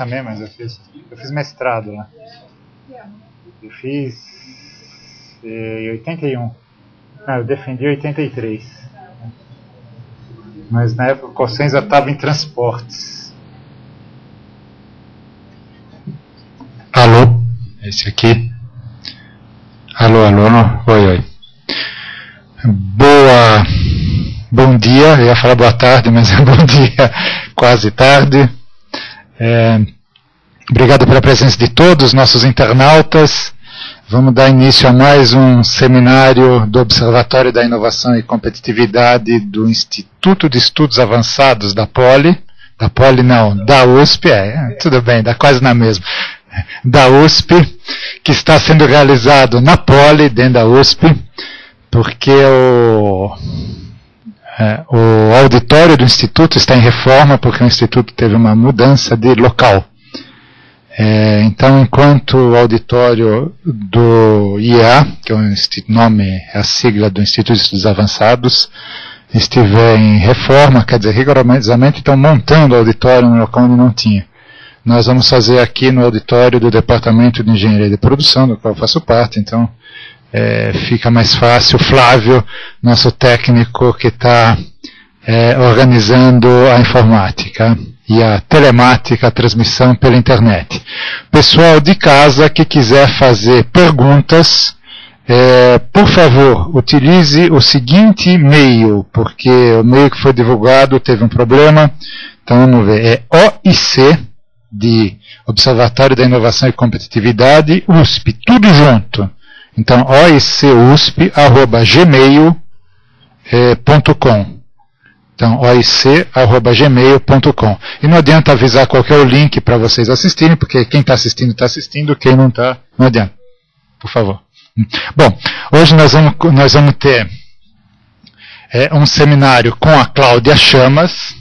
também, mas eu fiz mestrado lá. Eu fiz em 81. Não, eu defendi em 83. Mas na época o Cosenza estava em transportes. Alô? Esse aqui? Alô, alô, não? Oi, oi. Bom dia, eu ia falar boa tarde, mas é bom dia, quase tarde. Obrigado pela presença de todos os nossos internautas. Vamos dar início a mais um seminário do Observatório da Inovação e Competitividade do Instituto de Estudos Avançados da Poli. Da Poli não, da USP, tudo bem, dá quase na mesma. Da USP, que está sendo realizado na Poli, dentro da USP, porque o auditório do Instituto está em reforma, porque o Instituto teve uma mudança de local. Então, enquanto o auditório do IEA, que é o nome, é a sigla do Instituto de Estudos Avançados, estiver em reforma, quer dizer, rigorosamente estão montando o auditório no local onde não tinha. Nós vamos fazer aqui no auditório do Departamento de Engenharia de Produção, do qual eu faço parte, então fica mais fácil. O Flávio, nosso técnico que está organizando a informática e a telemática, a transmissão pela internet. Pessoal de casa que quiser fazer perguntas, por favor, utilize o seguinte e-mail, porque o e-mail que foi divulgado teve um problema. Então vamos ver, OIC, de Observatório da Inovação e Competitividade, USP, tudo junto. Então, oicusp@gmail.com. Então, oic@gmail.com. E não adianta avisar qual que é o link para vocês assistirem, porque quem está assistindo, quem não está, não adianta. Por favor. Bom, hoje nós vamos ter um seminário com a Cláudia Chamas,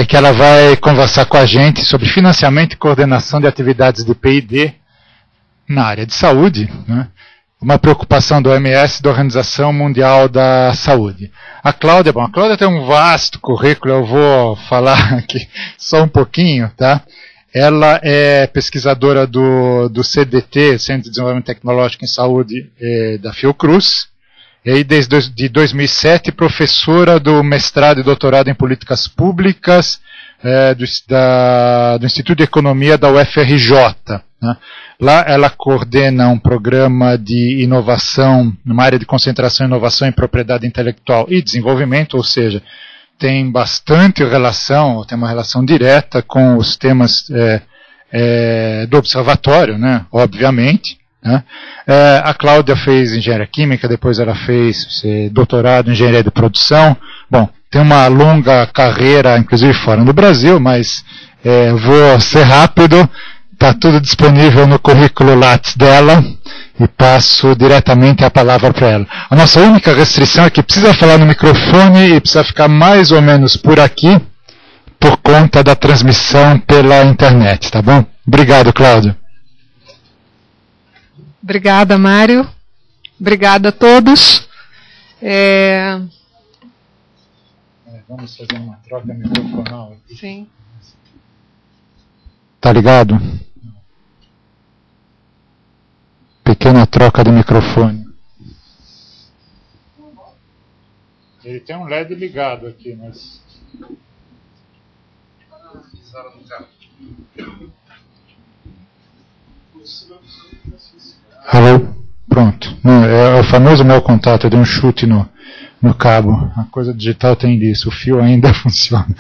que ela vai conversar com a gente sobre financiamento e coordenação de atividades de P&D na área de saúde, né? Uma preocupação do OMS, da Organização Mundial da Saúde. A Cláudia tem um vasto currículo, eu vou falar aqui só um pouquinho, tá? Ela é pesquisadora do CDT, Centro de Desenvolvimento Tecnológico em Saúde, da Fiocruz, e desde 2007 professora do mestrado e doutorado em políticas públicas do Instituto de Economia da UFRJ, né? Lá ela coordena um programa de inovação, numa área de concentração, inovação em propriedade intelectual e desenvolvimento, ou seja, tem bastante relação, tem uma relação direta com os temas do observatório, né, obviamente. Né. A Cláudia fez engenharia química, depois ela fez doutorado em engenharia de produção. Bom, tem uma longa carreira, inclusive fora do Brasil, mas vou ser rápido. Está tudo disponível no currículo Lattes dela e passo diretamente a palavra para ela. A nossa única restrição é que precisa falar no microfone e precisa ficar mais ou menos por aqui por conta da transmissão pela internet, tá bom? Obrigado, Cláudio. Obrigada, Mário. Obrigada a todos. Vamos fazer uma troca microfonal aqui. Sim. Tá ligado? Pequena troca de microfone. Ele tem um LED ligado aqui, mas... Alô? Pronto. Não, é o famoso mau contato, eu dei um chute no cabo. A coisa digital tem disso, o fio ainda funciona.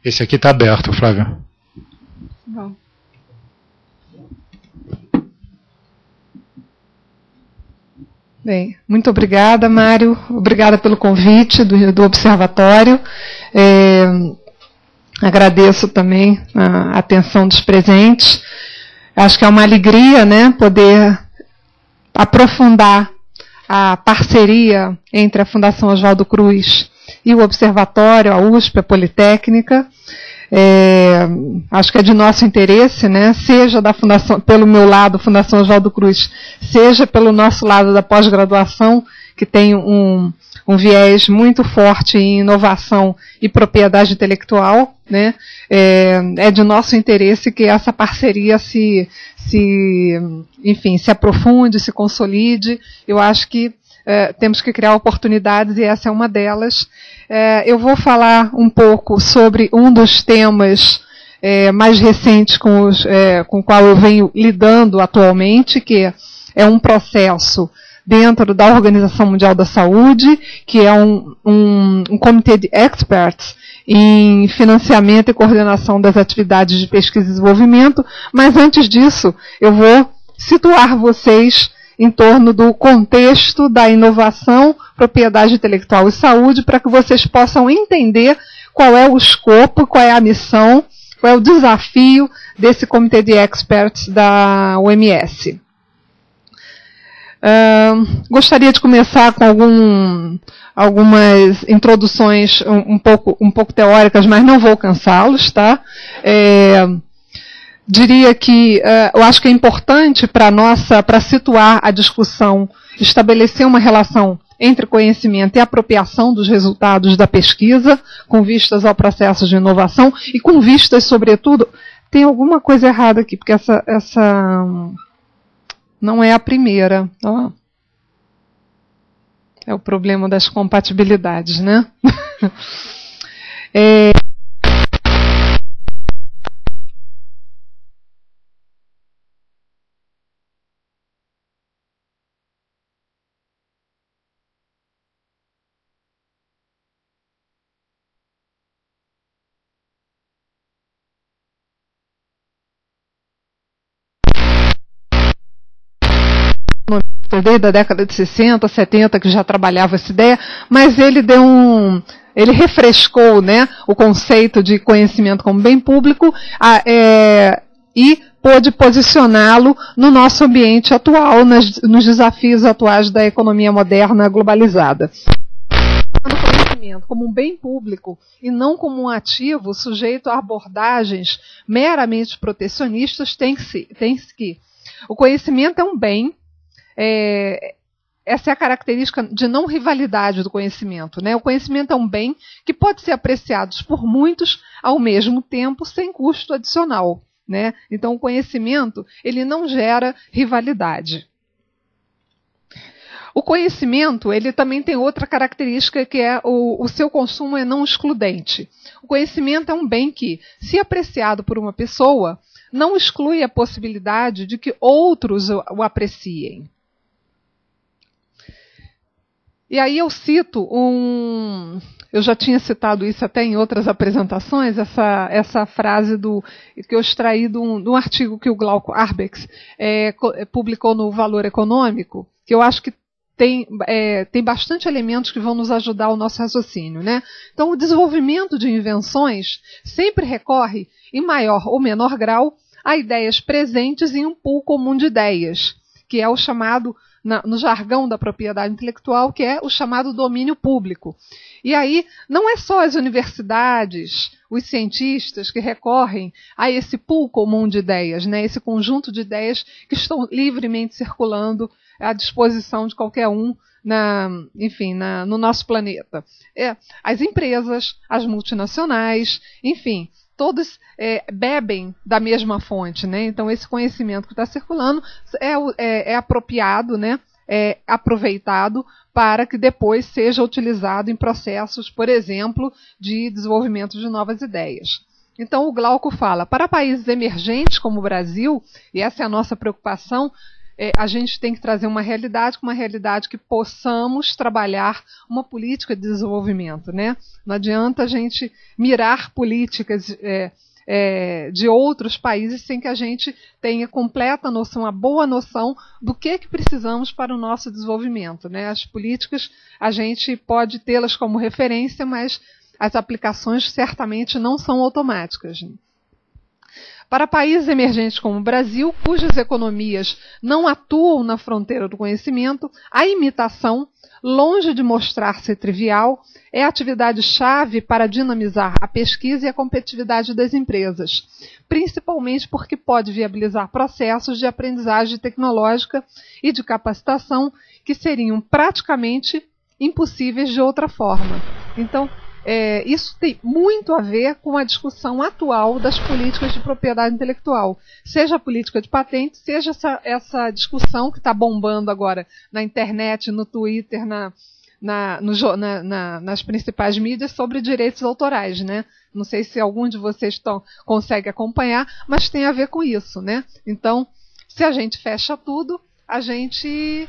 Esse aqui está aberto, Flávio. Bom. Bem, muito obrigada, Mário. Obrigada pelo convite do Observatório. Agradeço também a atenção dos presentes. Acho que é uma alegria, né, poder aprofundar a parceria entre a Fundação Oswaldo Cruz e o Observatório, a USP, a Politécnica. Acho que é de nosso interesse, né, seja da Fundação, pelo meu lado, Fundação Oswaldo Cruz, seja pelo nosso lado da pós-graduação, que tem um viés muito forte em inovação e propriedade intelectual, né? É de nosso interesse que essa parceria se aprofunde, se consolide. Eu acho que temos que criar oportunidades e essa é uma delas. Eu vou falar um pouco sobre um dos temas mais recentes com o qual eu venho lidando atualmente, que é um processo dentro da Organização Mundial da Saúde, que é um comitê de experts em financiamento e coordenação das atividades de pesquisa e desenvolvimento, mas antes disso eu vou situar vocês em torno do contexto da inovação, propriedade intelectual e saúde, para que vocês possam entender qual é o escopo, qual é a missão, qual é o desafio desse comitê de experts da OMS. Gostaria de começar com algumas introduções um pouco teóricas, mas não vou cansá-los, tá? Diria que eu acho que é importante para situar a discussão, estabelecer uma relação entre conhecimento e apropriação dos resultados da pesquisa, com vistas ao processo de inovação e com vistas, sobretudo, tem alguma coisa errada aqui, porque essa não é a primeira. Ó. É o problema das compatibilidades, né? Desde a década de 60, 70, que já trabalhava essa ideia, mas ele ele refrescou, né, o conceito de conhecimento como bem público e pôde posicioná-lo no nosso ambiente atual, nos desafios atuais da economia moderna globalizada. O conhecimento como um bem público e não como um ativo sujeito a abordagens meramente protecionistas, tem que o conhecimento é um bem. Essa é a característica de não rivalidade do conhecimento, né? O conhecimento é um bem que pode ser apreciado por muitos ao mesmo tempo sem custo adicional, né? Então o conhecimento ele não gera rivalidade. O conhecimento ele também tem outra característica que é o seu consumo é não excludente. O conhecimento é um bem que, se apreciado por uma pessoa, não exclui a possibilidade de que outros o apreciem. E aí eu cito eu já tinha citado isso até em outras apresentações, essa frase que eu extraí de um artigo que o Glauco Arbex publicou no Valor Econômico, que eu acho que tem bastante elementos que vão nos ajudar ao nosso raciocínio, né? Então, o desenvolvimento de invenções sempre recorre, em maior ou menor grau, a ideias presentes em um pool comum de ideias, que é o chamado, no jargão da propriedade intelectual, que é o chamado domínio público. E aí, não é só as universidades, os cientistas que recorrem a esse pool comum de ideias, né? Esse conjunto de ideias que estão livremente circulando à disposição de qualquer um no nosso planeta. As empresas, as multinacionais, enfim, todos bebem da mesma fonte, né? Então, esse conhecimento que está circulando é apropriado, né? É aproveitado para que depois seja utilizado em processos, por exemplo, de desenvolvimento de novas ideias. Então, o Glauco fala, para países emergentes como o Brasil, e essa é a nossa preocupação, a gente tem que trazer uma realidade que possamos trabalhar uma política de desenvolvimento, né? Não adianta a gente mirar políticas de outros países sem que a gente tenha completa noção, uma boa noção do que precisamos para o nosso desenvolvimento, né? As políticas, a gente pode tê-las como referência, mas as aplicações certamente não são automáticas. Para países emergentes como o Brasil, cujas economias não atuam na fronteira do conhecimento, a imitação, longe de mostrar-se trivial, é a atividade-chave para dinamizar a pesquisa e a competitividade das empresas, principalmente porque pode viabilizar processos de aprendizagem tecnológica e de capacitação que seriam praticamente impossíveis de outra forma. Então, isso tem muito a ver com a discussão atual das políticas de propriedade intelectual. Seja a política de patentes, seja essa discussão que está bombando agora na internet, no Twitter, nas principais mídias sobre direitos autorais, né? Não sei se algum de vocês consegue acompanhar, mas tem a ver com isso, né? Então, se a gente fecha tudo, a gente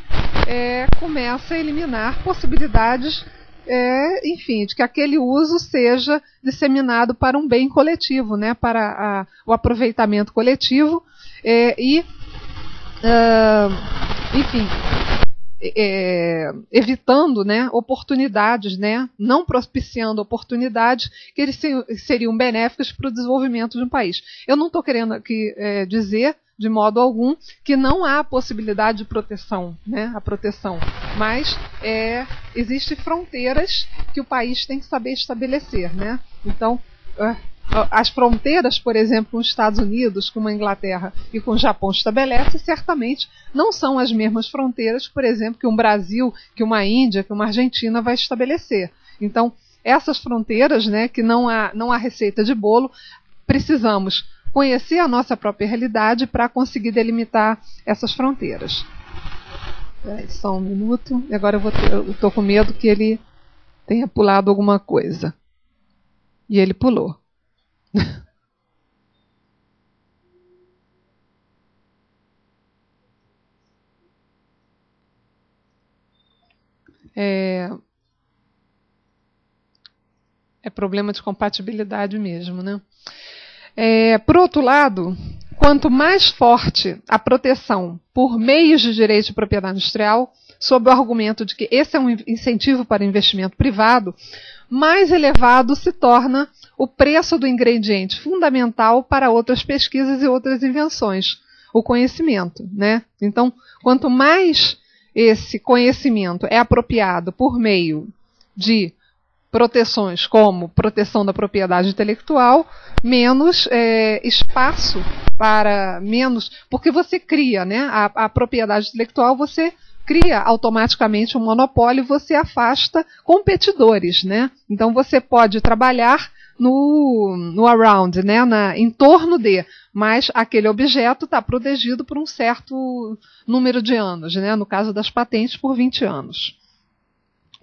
começa a eliminar possibilidades, enfim, de que aquele uso seja disseminado para um bem coletivo, né, para o aproveitamento coletivo enfim, evitando, né, oportunidades, né, não propiciando oportunidades que eles seriam benéficas para o desenvolvimento de um país. Eu não estou querendo aqui dizer de modo algum que não há possibilidade de proteção, né, a proteção, mas existem fronteiras que o país tem que saber estabelecer, né? Então, as fronteiras, por exemplo, com os Estados Unidos, com a Inglaterra e com o Japão estabelece, certamente não são as mesmas fronteiras, por exemplo, que um Brasil, que uma Índia, que uma Argentina vai estabelecer. Então, essas fronteiras, né, que não há receita de bolo, precisamos conhecer a nossa própria realidade para conseguir delimitar essas fronteiras. Só um minuto. E agora eu estou com medo que ele tenha pulado alguma coisa. E ele pulou. É problema de compatibilidade mesmo, né? Por outro lado, quanto mais forte a proteção por meios de direito de propriedade industrial, sob o argumento de que esse é um incentivo para investimento privado, mais elevado se torna o preço do ingrediente fundamental para outras pesquisas e outras invenções, o conhecimento, né? Então, quanto mais esse conhecimento é apropriado por meio de proteções como proteção da propriedade intelectual, menos espaço para menos, porque você cria, né, a propriedade intelectual, você cria automaticamente um monopólio e você afasta competidores, né? Então você pode trabalhar no around, né, em torno de, mas aquele objeto está protegido por um certo número de anos, né? No caso das patentes, por 20 anos,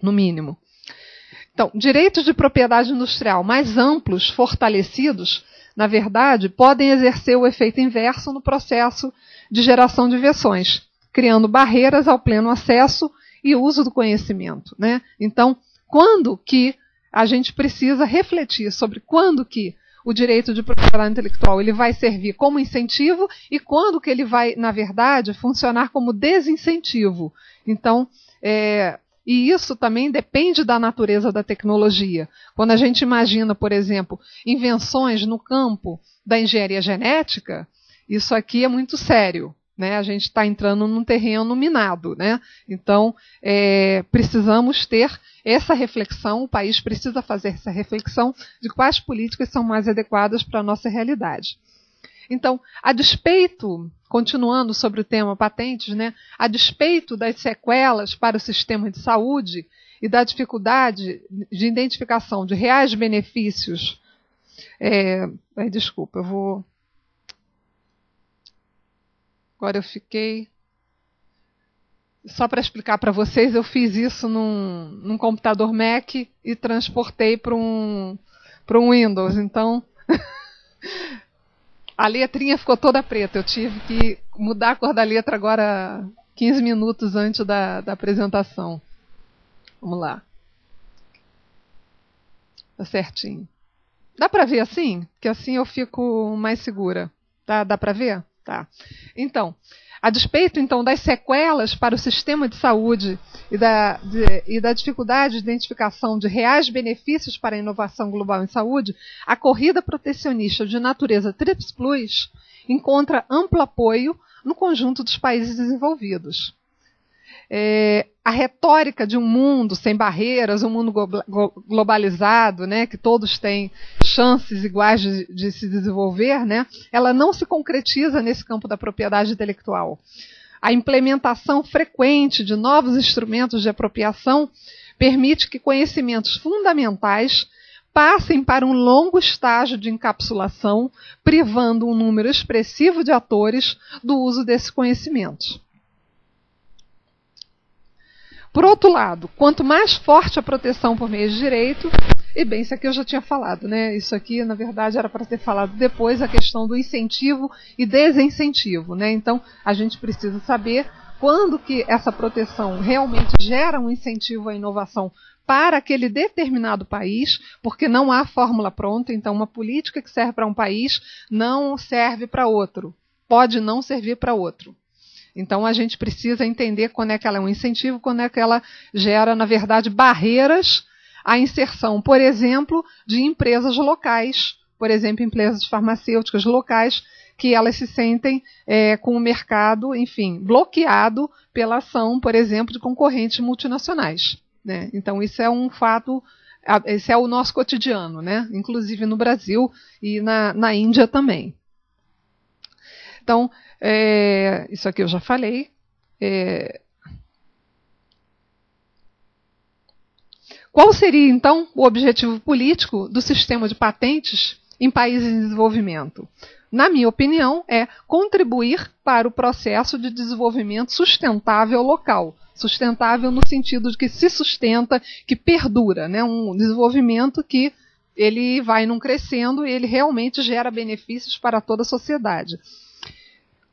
no mínimo. Então, direitos de propriedade industrial mais amplos, fortalecidos, na verdade, podem exercer o efeito inverso no processo de geração de invenções, criando barreiras ao pleno acesso e uso do conhecimento, né? Então, quando que a gente precisa refletir sobre quando que o direito de propriedade intelectual ele vai servir como incentivo e quando que ele vai, na verdade, funcionar como desincentivo. Então, e isso também depende da natureza da tecnologia. Quando a gente imagina, por exemplo, invenções no campo da engenharia genética, isso aqui é muito sério, né? A gente está entrando num terreno minado, né? Então, precisamos ter essa reflexão, o país precisa fazer essa reflexão de quais políticas são mais adequadas para a nossa realidade. Então, a despeito, continuando sobre o tema patentes, né, a despeito das sequelas para o sistema de saúde e da dificuldade de identificação de reais benefícios, desculpa, eu vou... Agora eu fiquei... Só para explicar para vocês, eu fiz isso num computador Mac e transportei para um Windows, então... A letrinha ficou toda preta, eu tive que mudar a cor da letra agora 15 minutos antes da apresentação. Vamos lá. Tá certinho. Dá para ver assim? Que assim eu fico mais segura. Dá para ver? Tá. Então, a despeito então das sequelas para o sistema de saúde e da dificuldade de identificação de reais benefícios para a inovação global em saúde, a corrida protecionista de natureza TRIPS Plus encontra amplo apoio no conjunto dos países desenvolvidos. A retórica de um mundo sem barreiras, um mundo globalizado, né, que todos têm chances iguais de se desenvolver, né, ela não se concretiza nesse campo da propriedade intelectual. A implementação frequente de novos instrumentos de apropriação permite que conhecimentos fundamentais passem para um longo estágio de encapsulação, privando um número expressivo de atores do uso desses conhecimentos. Por outro lado, quanto mais forte a proteção por meio de direito, e bem, isso aqui eu já tinha falado, né? Isso aqui, na verdade, era para ter falado depois a questão do incentivo e desincentivo, né? Então, a gente precisa saber quando que essa proteção realmente gera um incentivo à inovação para aquele determinado país, porque não há fórmula pronta, então uma política que serve para um país não serve para outro, pode não servir para outro. Então, a gente precisa entender quando é que ela é um incentivo, quando é que ela gera, na verdade, barreiras à inserção, por exemplo, de empresas locais, por exemplo, empresas farmacêuticas locais, que elas se sentem com o mercado, enfim, bloqueado pela ação, por exemplo, de concorrentes multinacionais, né? Então, isso é um fato, esse é o nosso cotidiano, né? Inclusive no Brasil e na Índia também. Então, isso aqui eu já falei. Qual seria, então, o objetivo político do sistema de patentes em países em desenvolvimento? Na minha opinião, é contribuir para o processo de desenvolvimento sustentável local. Sustentável no sentido de que se sustenta, que perdura, né? Um desenvolvimento que ele vai não crescendo e ele realmente gera benefícios para toda a sociedade.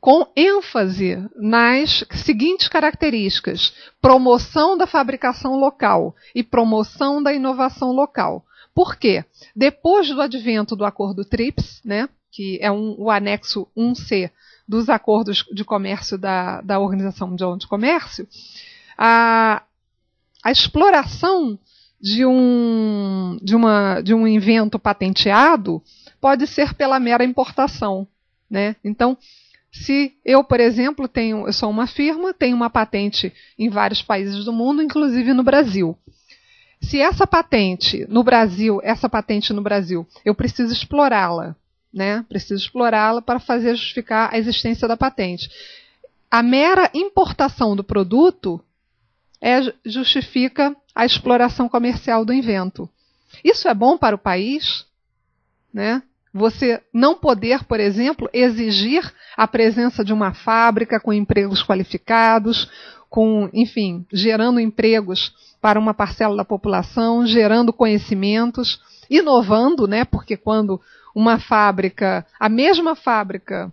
Com ênfase nas seguintes características: promoção da fabricação local e promoção da inovação local. Por quê? Depois do advento do acordo TRIPS, né, que é o anexo 1C dos acordos de comércio da Organização Mundial de Comércio, a exploração de um invento patenteado pode ser pela mera importação, né? Então, se eu, por exemplo, eu sou uma firma, tenho uma patente em vários países do mundo, inclusive no Brasil. Se essa patente no Brasil, eu preciso explorá-la, né? Preciso explorá-la para fazer justificar a existência da patente. A mera importação do produto justifica a exploração comercial do invento. Isso é bom para o país, né? Você não poder, por exemplo, exigir a presença de uma fábrica com empregos qualificados, enfim, gerando empregos para uma parcela da população, gerando conhecimentos, inovando, né? Porque quando uma fábrica, a mesma fábrica,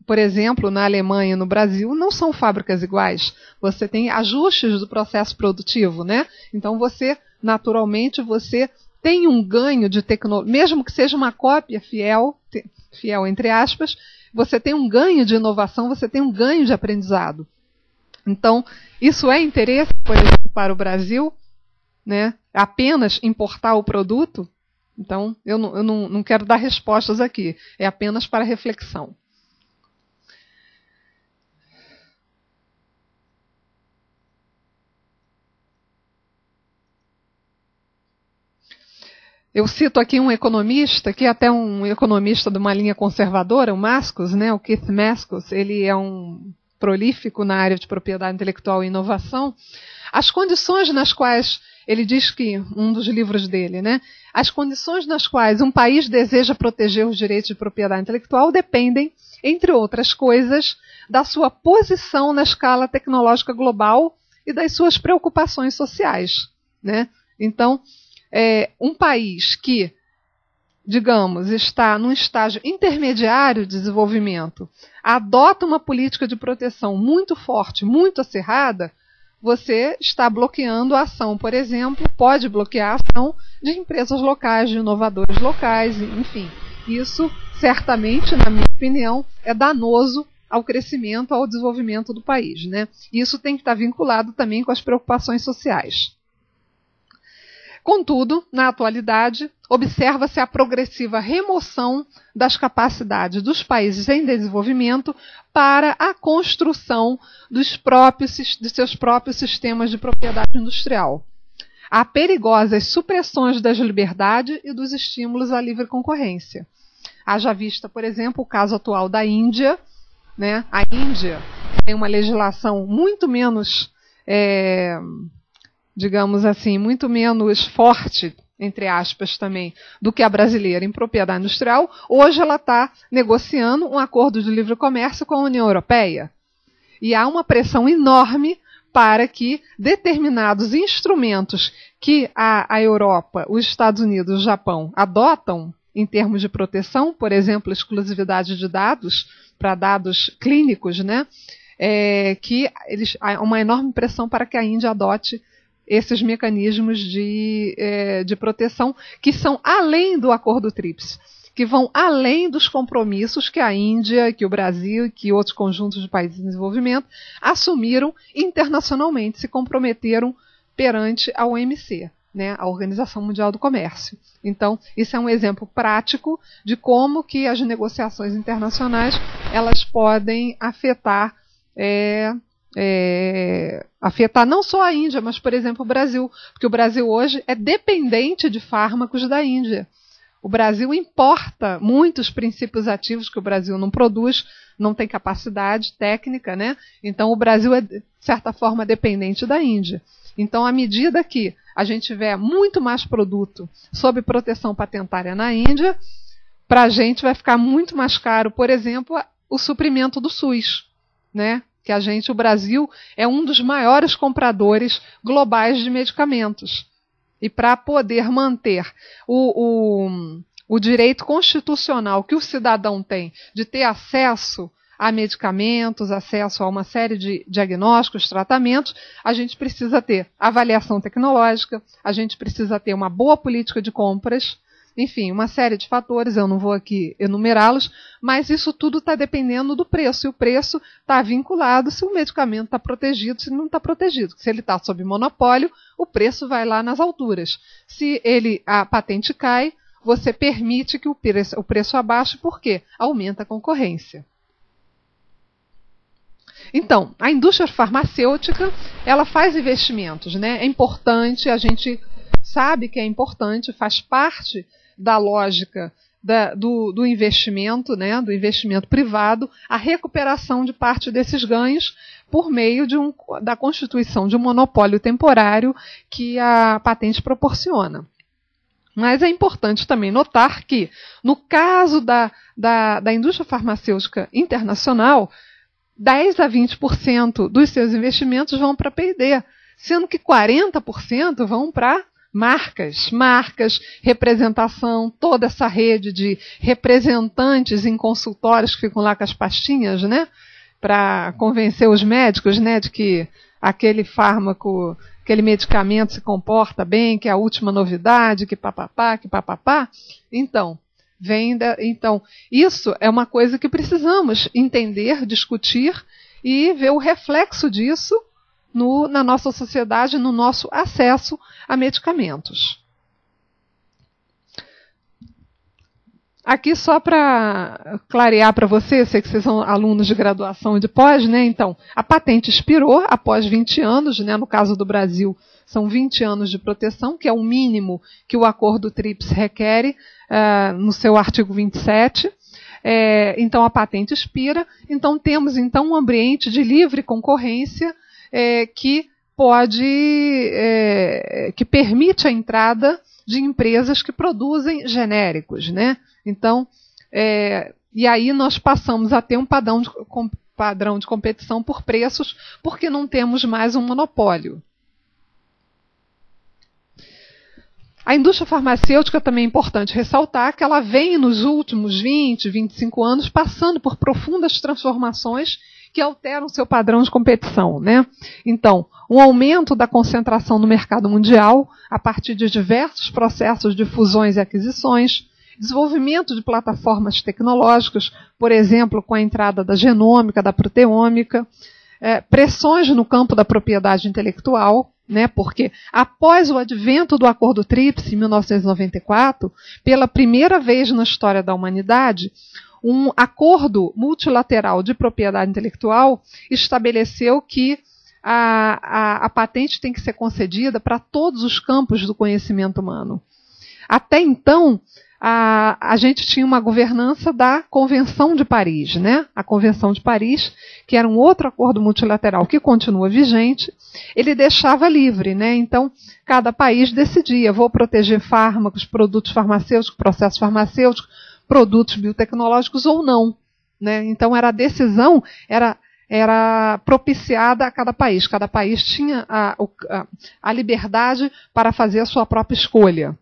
por exemplo, na Alemanha e no Brasil, não são fábricas iguais. Você tem ajustes do processo produtivo, né? Então, naturalmente, você tem um ganho de tecnologia, mesmo que seja uma cópia fiel entre aspas, você tem um ganho de inovação, você tem um ganho de aprendizado. Então, isso é interesse, por exemplo, para o Brasil, né? Apenas importar o produto? Então, eu não quero dar respostas aqui, é apenas para reflexão. Eu cito aqui um economista, que é até um economista de uma linha conservadora, o Mascus, né, o Keith Mascus, ele é um prolífico na área de propriedade intelectual e inovação. As condições nas quais, ele diz que, um dos livros dele, né, as condições nas quais um país deseja proteger os direitos de propriedade intelectual dependem, entre outras coisas, da sua posição na escala tecnológica global e das suas preocupações sociais, né? Então, um país que, digamos, está num estágio intermediário de desenvolvimento, adota uma política de proteção muito forte, muito acirrada, você está bloqueando a ação, por exemplo, pode bloquear a ação de empresas locais, de inovadores locais, enfim. Isso certamente, na minha opinião, é danoso ao crescimento, ao desenvolvimento do país, né? E isso tem que estar vinculado também com as preocupações sociais. Contudo, na atualidade, observa-se a progressiva remoção das capacidades dos países em desenvolvimento para a construção de seus próprios sistemas de propriedade industrial. Há perigosas supressões das liberdades e dos estímulos à livre concorrência. Haja vista, por exemplo, o caso atual da Índia, né? A Índia tem uma legislação muito menos, digamos assim, muito menos forte, entre aspas também, do que a brasileira em propriedade industrial. Hoje ela está negociando um acordo de livre comércio com a União Europeia. E há uma pressão enorme para que determinados instrumentos que a Europa, os Estados Unidos e o Japão adotam em termos de proteção, por exemplo, exclusividade de dados, para dados clínicos, né? Há uma enorme pressão para que a Índia adote esses mecanismos de proteção que são além do Acordo TRIPS, que vão além dos compromissos que a Índia, que o Brasil e que outros conjuntos de países em desenvolvimento assumiram internacionalmente, se comprometeram perante a OMC, né, a Organização Mundial do Comércio. Então, isso é um exemplo prático de como que as negociações internacionais elas podem afetar não só a Índia, mas, por exemplo, o Brasil, porque o Brasil hoje é dependente de fármacos da Índia. O Brasil importa muitos princípios ativos que o Brasil não produz, não tem capacidade técnica, né? Então o Brasil é, de certa forma, dependente da Índia. Então, à medida que a gente tiver muito mais produto sob proteção patentária na Índia, para a gente vai ficar muito mais caro, por exemplo, o suprimento do SUS, né? Que o Brasil é um dos maiores compradores globais de medicamentos. E para poder manter o direito constitucional que o cidadão tem de ter acesso a medicamentos, acesso a uma série de diagnósticos, tratamentos, a gente precisa ter avaliação tecnológica, a gente precisa ter uma boa política de compras, enfim, uma série de fatores, eu não vou aqui enumerá-los, mas isso tudo está dependendo do preço, e o preço está vinculado se o medicamento está protegido, se não está protegido. Se ele está sob monopólio, o preço vai lá nas alturas. Se a patente cai, você permite que o preço abaixe, por quê? Aumenta a concorrência. Então, a indústria farmacêutica, ela faz investimentos, né? É importante, a gente sabe que é importante, faz parte da lógica do investimento, né, do investimento privado, a recuperação de parte desses ganhos por meio da constituição de um monopólio temporário que a patente proporciona. Mas é importante também notar que, no caso da indústria farmacêutica internacional, 10 a 20% dos seus investimentos vão para P&D, sendo que 40% vão para marcas, representação, toda essa rede de representantes em consultórios que ficam lá com as pastinhas, né, para convencer os médicos, né, de que aquele fármaco, aquele medicamento se comporta bem, que é a última novidade, que papapá. Então, isso é uma coisa que precisamos entender, discutir e ver o reflexo disso na nossa sociedade, no nosso acesso a medicamentos. Aqui só para clarear para vocês, sei que vocês são alunos de graduação e de pós, né? Então, a patente expirou após 20 anos, né? No caso do Brasil, são 20 anos de proteção, que é o mínimo que o Acordo TRIPS requer no seu artigo 27. Então, a patente expira. Então, temos um ambiente de livre concorrência que permite a entrada de empresas que produzem genéricos, né? Então, e aí nós passamos a ter um padrão de competição por preços, porque não temos mais um monopólio. A indústria farmacêutica também é importante ressaltar que ela vem nos últimos 20, 25 anos passando por profundas transformações que alteram seu padrão de competição, né? Então, um aumento da concentração no mercado mundial a partir de diversos processos de fusões e aquisições, desenvolvimento de plataformas tecnológicas, por exemplo, com a entrada da genômica, da proteômica, pressões no campo da propriedade intelectual, né, porque após o advento do Acordo TRIPS, em 1994, pela primeira vez na história da humanidade, um acordo multilateral de propriedade intelectual estabeleceu que a patente tem que ser concedida para todos os campos do conhecimento humano. Até então, a gente tinha uma governança da Convenção de Paris, né? A Convenção de Paris, que era um outro acordo multilateral que continua vigente, ele deixava livre, né? Então, cada país decidia, vou proteger fármacos, produtos farmacêuticos, processos farmacêuticos, produtos biotecnológicos ou não, né? Então, a decisão era propiciada a cada país. Cada país tinha a liberdade para fazer a sua própria escolha.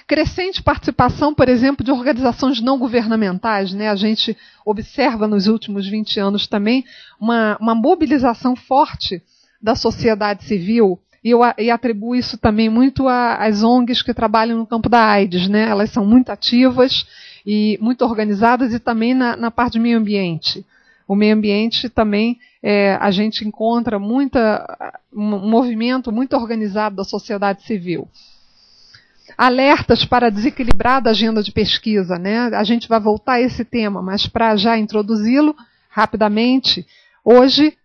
Crescente participação, por exemplo, de organizações não governamentais, né? A gente observa nos últimos 20 anos também uma mobilização forte da sociedade civil, e atribuo isso também muito às ONGs que trabalham no campo da AIDS, né? Elas são muito ativas e muito organizadas, e também na parte de meio ambiente. O meio ambiente também, a gente encontra um movimento muito organizado da sociedade civil. Alertas para desequilibrar a agenda de pesquisa, né? A gente vai voltar a esse tema, mas para já introduzi-lo rapidamente, hoje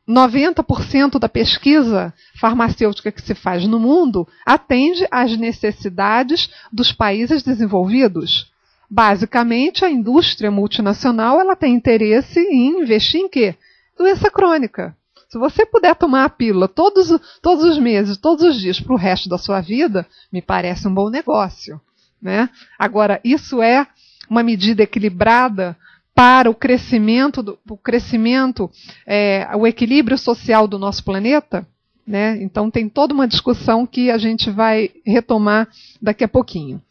90% da pesquisa farmacêutica que se faz no mundo atende às necessidades dos países desenvolvidos. Basicamente, a indústria multinacional ela tem interesse em investir em quê? Doença crônica. Se você puder tomar a pílula todos os meses, todos os dias, para o resto da sua vida, me parece um bom negócio, né? Agora, isso é uma medida equilibrada para o equilíbrio social do nosso planeta, né? Então, tem toda uma discussão que a gente vai retomar daqui a pouquinho.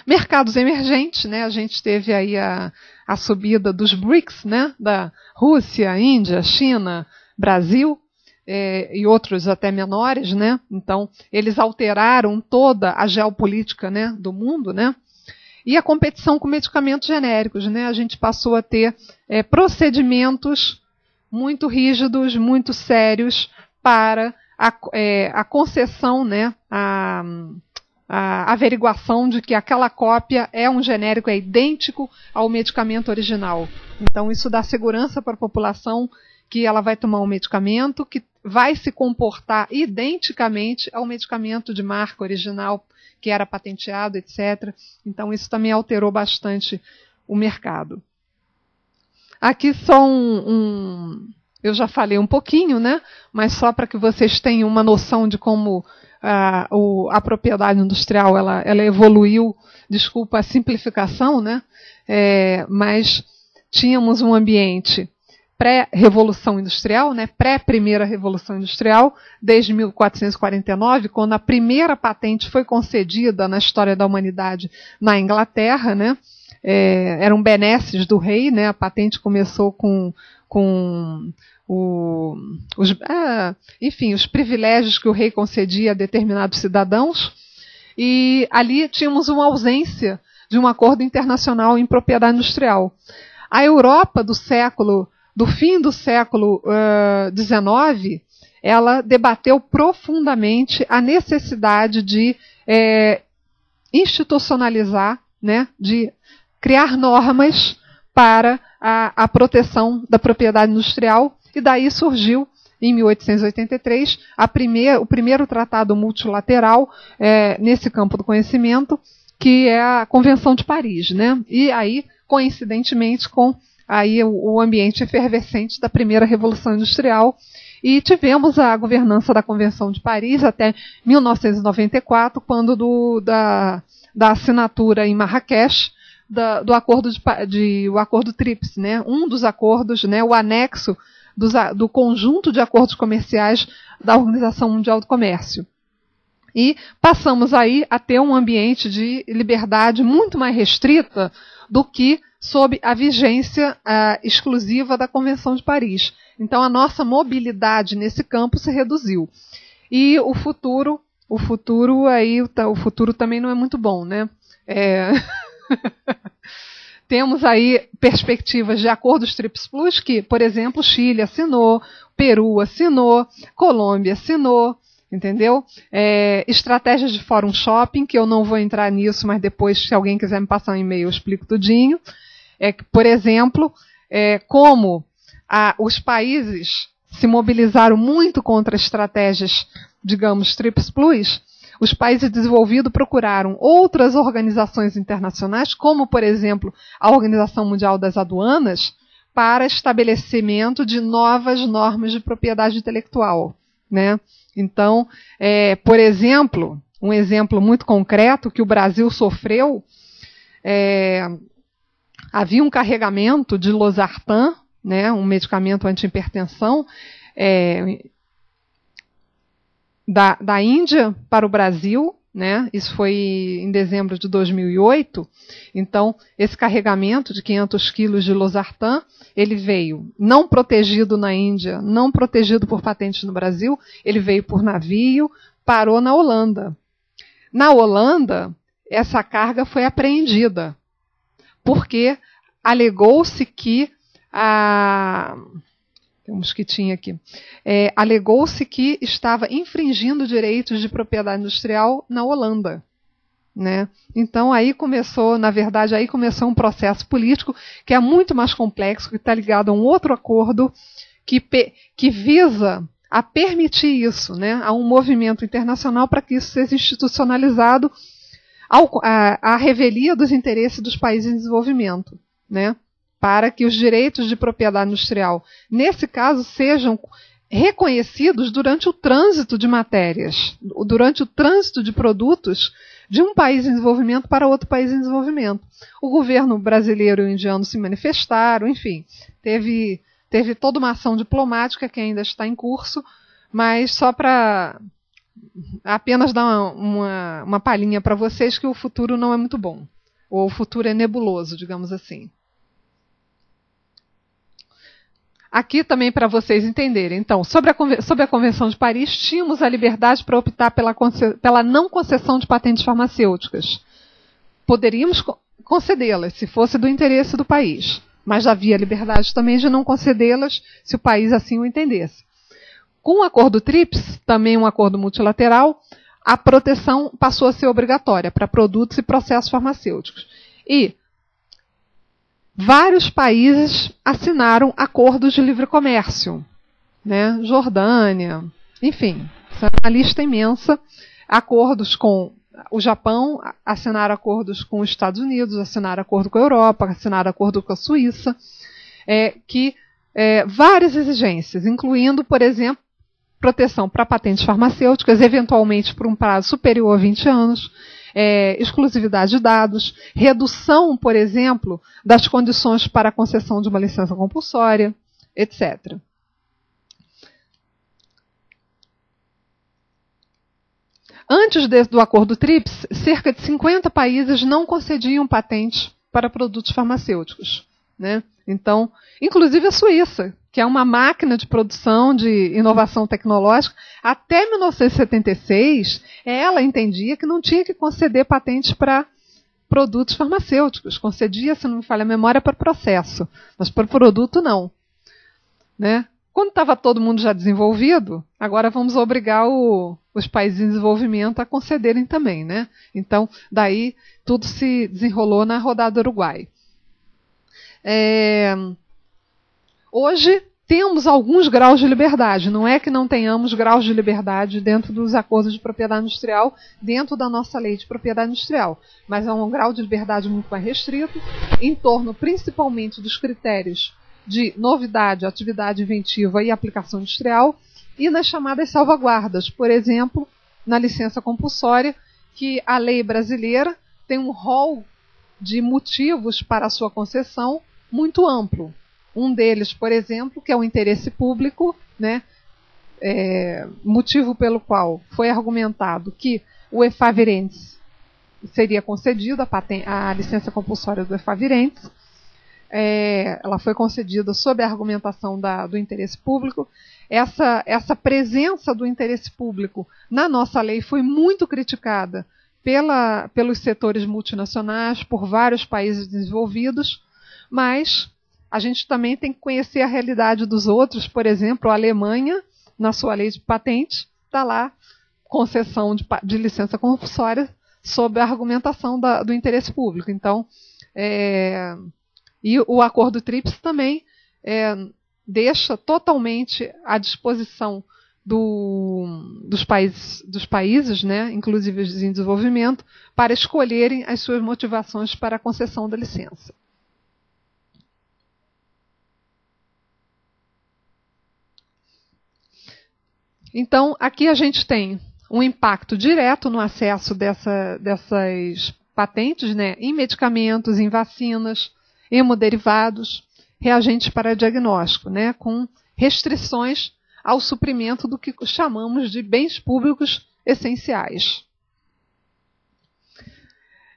Mercados emergentes, né? A gente teve aí a subida dos BRICS, né? Da Rússia, Índia, China, Brasil, e outros até menores, né? Então, eles alteraram toda a geopolítica, né, do mundo, né? E a competição com medicamentos genéricos, né? A gente passou a ter procedimentos muito rígidos, muito sérios para a concessão, né? A averiguação de que aquela cópia é um genérico, é idêntico ao medicamento original. Então, isso dá segurança para a população que ela vai tomar um medicamento que vai se comportar identicamente ao medicamento de marca original que era patenteado, etc. Então, isso também alterou bastante o mercado. Aqui só eu já falei um pouquinho, né? Mas só para que vocês tenham uma noção de como a propriedade industrial ela evoluiu, desculpa a simplificação, né? Mas tínhamos um ambiente pré-revolução industrial, né? Pré-primeira revolução industrial, desde 1449, quando a primeira patente foi concedida na história da humanidade na Inglaterra, né? Eram benesses do rei, né? A patente começou com os privilégios que o rei concedia a determinados cidadãos, e ali tínhamos uma ausência de um acordo internacional em propriedade industrial. A Europa do fim do século XIX, ela debateu profundamente a necessidade de institucionalizar, né, de criar normas para a proteção da propriedade industrial, e daí surgiu, em 1883, o primeiro tratado multilateral nesse campo do conhecimento, que é a Convenção de Paris, né? E aí, coincidentemente, com aí o ambiente efervescente da primeira Revolução Industrial, e tivemos a governança da Convenção de Paris até 1994, quando da assinatura em Marrakech do acordo o acordo TRIPS, né? Um dos acordos, né? O anexo do conjunto de acordos comerciais da Organização Mundial do Comércio. E passamos aí a ter um ambiente de liberdade muito mais restrita do que sob a vigência exclusiva da Convenção de Paris. Então, a nossa mobilidade nesse campo se reduziu. E o futuro o futuro aí, o futuro também não é muito bom, né? Temos aí perspectivas de acordos TRIPS Plus que, por exemplo, Chile assinou, Peru assinou, Colômbia assinou, entendeu? Estratégias de Fórum Shopping, que eu não vou entrar nisso, mas depois, se alguém quiser me passar um e-mail, eu explico tudinho. Por exemplo, como os países se mobilizaram muito contra estratégias, digamos, TRIPS Plus, os países desenvolvidos procuraram outras organizações internacionais, como, por exemplo, a Organização Mundial das Aduanas, para estabelecimento de novas normas de propriedade intelectual, né? Então, por exemplo, um exemplo muito concreto que o Brasil sofreu, havia um carregamento de losartan, né, um medicamento anti-hipertensão, da Índia para o Brasil, né? Isso foi em dezembro de 2008. Então, esse carregamento de 500 quilos de losartan, ele veio não protegido na Índia, não protegido por patente no Brasil, ele veio por navio, parou na Holanda. Na Holanda, essa carga foi apreendida, porque alegou-se que tem um mosquitinho aqui. Alegou-se que estava infringindo direitos de propriedade industrial na Holanda, né? Então, aí começou um processo político que é muito mais complexo, que está ligado a um outro acordo que visa a permitir isso, né? A um movimento internacional para que isso seja institucionalizado à revelia dos interesses dos países em desenvolvimento, né? Para que os direitos de propriedade industrial, nesse caso, sejam reconhecidos durante o trânsito de matérias, durante o trânsito de produtos de um país em desenvolvimento para outro país em desenvolvimento. O governo brasileiro e o indiano se manifestaram, enfim, teve toda uma ação diplomática que ainda está em curso, mas só para apenas dar uma palhinha para vocês que o futuro não é muito bom, ou o futuro é nebuloso, digamos assim. Aqui também para vocês entenderem. Então, sobre a Convenção de Paris, tínhamos a liberdade para optar pela não concessão de patentes farmacêuticas. Poderíamos concedê-las, se fosse do interesse do país. Mas havia liberdade também de não concedê-las, se o país assim o entendesse. Com o acordo TRIPS, também um acordo multilateral, a proteção passou a ser obrigatória para produtos e processos farmacêuticos. E vários países assinaram acordos de livre comércio, né? Jordânia, enfim, essa é uma lista imensa. Acordos com o Japão, assinaram acordos com os Estados Unidos, assinaram acordo com a Europa, assinaram acordo com a Suíça, várias exigências, incluindo, por exemplo, proteção para patentes farmacêuticas, eventualmente por um prazo superior a 20 anos, exclusividade de dados, redução, por exemplo, das condições para a concessão de uma licença compulsória, etc. Antes do acordo TRIPS, cerca de 50 países não concediam patentes para produtos farmacêuticos, né? Então, inclusive a Suíça, que é uma máquina de produção de inovação tecnológica, até 1976, ela entendia que não tinha que conceder patentes para produtos farmacêuticos. Concedia, se não me falha a memória, para processo, mas para produto não, né? Quando estava todo mundo já desenvolvido, agora vamos obrigar os países em desenvolvimento a concederem também, né? Então, daí tudo se desenrolou na rodada do Uruguai. Hoje temos alguns graus de liberdade, não é que não tenhamos graus de liberdade dentro dos acordos de propriedade industrial, dentro da nossa lei de propriedade industrial, mas é um grau de liberdade muito mais restrito, em torno principalmente dos critérios de novidade, atividade inventiva e aplicação industrial, e nas chamadas salvaguardas, por exemplo, na licença compulsória, que a lei brasileira tem um rol de motivos para a sua concessão muito amplo. Um deles, por exemplo, que é o interesse público, né? Motivo pelo qual foi argumentado que o efavirenz seria concedido, a licença compulsória do efavirenz. Ela foi concedida sob a argumentação do interesse público. essa presença do interesse público na nossa lei foi muito criticada pelos setores multinacionais, por vários países desenvolvidos, mas a gente também tem que conhecer a realidade dos outros. Por exemplo, a Alemanha, na sua lei de patentes, está lá, concessão de licença compulsória sob a argumentação do interesse público. Então, e o acordo TRIPS também deixa totalmente à disposição dos países, né, inclusive os em desenvolvimento, para escolherem as suas motivações para a concessão da licença. Então, aqui a gente tem um impacto direto no acesso dessas patentes, né, em medicamentos, em vacinas, hemoderivados, reagentes para diagnóstico, né, com restrições ao suprimento do que chamamos de bens públicos essenciais.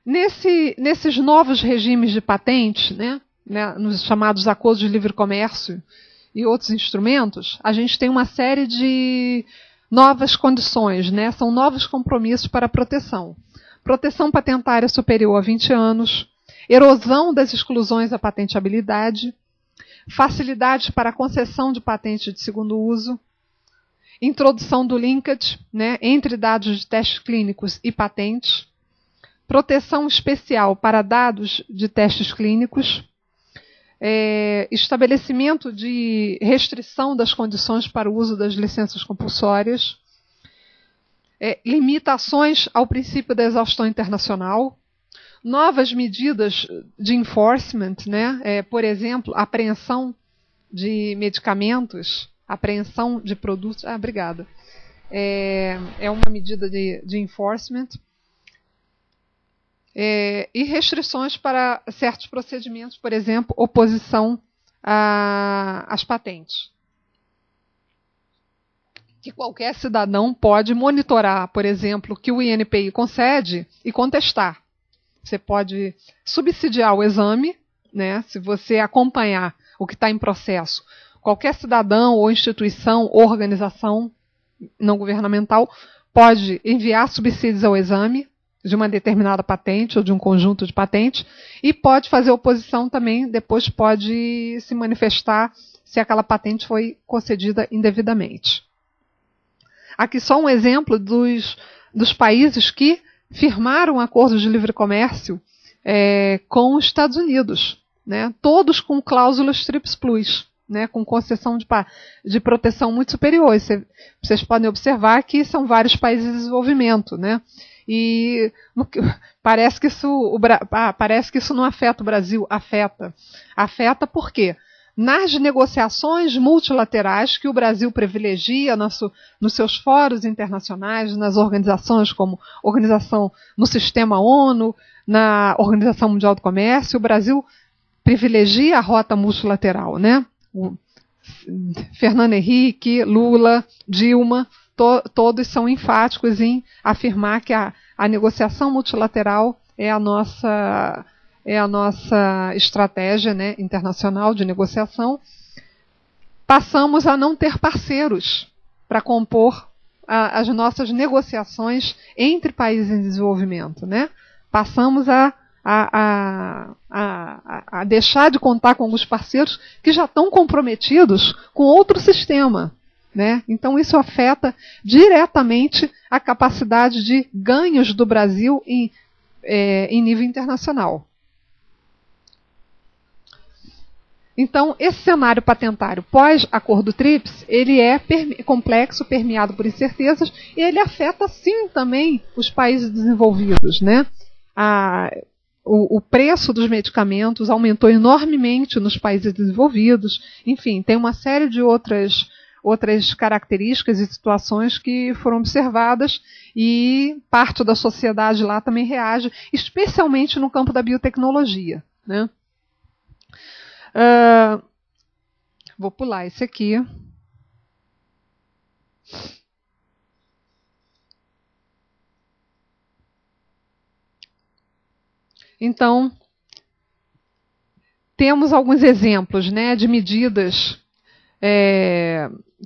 Nesses novos regimes de patente, né, nos chamados acordos de livre comércio e outros instrumentos, a gente tem uma série de novas condições, né, são novos compromissos para a proteção. Proteção patentária superior a 20 anos, erosão das exclusões à patenteabilidade, facilidades para a concessão de patente de segundo uso, introdução do linkage, né, entre dados de testes clínicos e patentes, proteção especial para dados de testes clínicos, estabelecimento de restrição das condições para o uso das licenças compulsórias, limitações ao princípio da exaustão internacional, novas medidas de enforcement, né? Por exemplo, apreensão de medicamentos, apreensão de produtos. Obrigada. É uma medida de enforcement. E restrições para certos procedimentos, por exemplo, oposição às patentes. Que qualquer cidadão pode monitorar, por exemplo, que o INPI concede e contestar. Você pode subsidiar o exame, né, se você acompanhar o que está em processo. Qualquer cidadão ou instituição ou organização não governamental pode enviar subsídios ao exame de uma determinada patente ou de um conjunto de patentes e pode fazer oposição também, depois pode se manifestar se aquela patente foi concedida indevidamente. Aqui só um exemplo dos países que firmaram acordos de livre comércio com os Estados Unidos, né? Todos com cláusulas TRIPS Plus, né? Com concessão de proteção muito superior. Vocês podem observar que são vários países em desenvolvimento, né? E parece que isso não afeta o Brasil. Afeta por quê? Nas negociações multilaterais que o Brasil privilegia nos seus fóruns internacionais, nas organizações como no sistema ONU, na Organização Mundial do Comércio, o Brasil privilegia a rota multilateral, né? Fernando Henrique, Lula, Dilma, todos são enfáticos em afirmar que a negociação multilateral é a nossa estratégia, né, internacional de negociação. Passamos a não ter parceiros para compor as nossas negociações entre países em desenvolvimento, né? Passamos a deixar de contar com alguns parceiros que já estão comprometidos com outro sistema, né? Então isso afeta diretamente a capacidade de ganhos do Brasil em nível internacional. Então, esse cenário patentário pós-acordo TRIPS, ele é complexo, permeado por incertezas, e ele afeta, sim, também os países desenvolvidos, né? O preço dos medicamentos aumentou enormemente nos países desenvolvidos. Enfim, tem uma série de outras características e situações que foram observadas e parte da sociedade lá também reage, especialmente no campo da biotecnologia, né? Vou pular esse aqui. Então, temos alguns exemplos, né, de medidas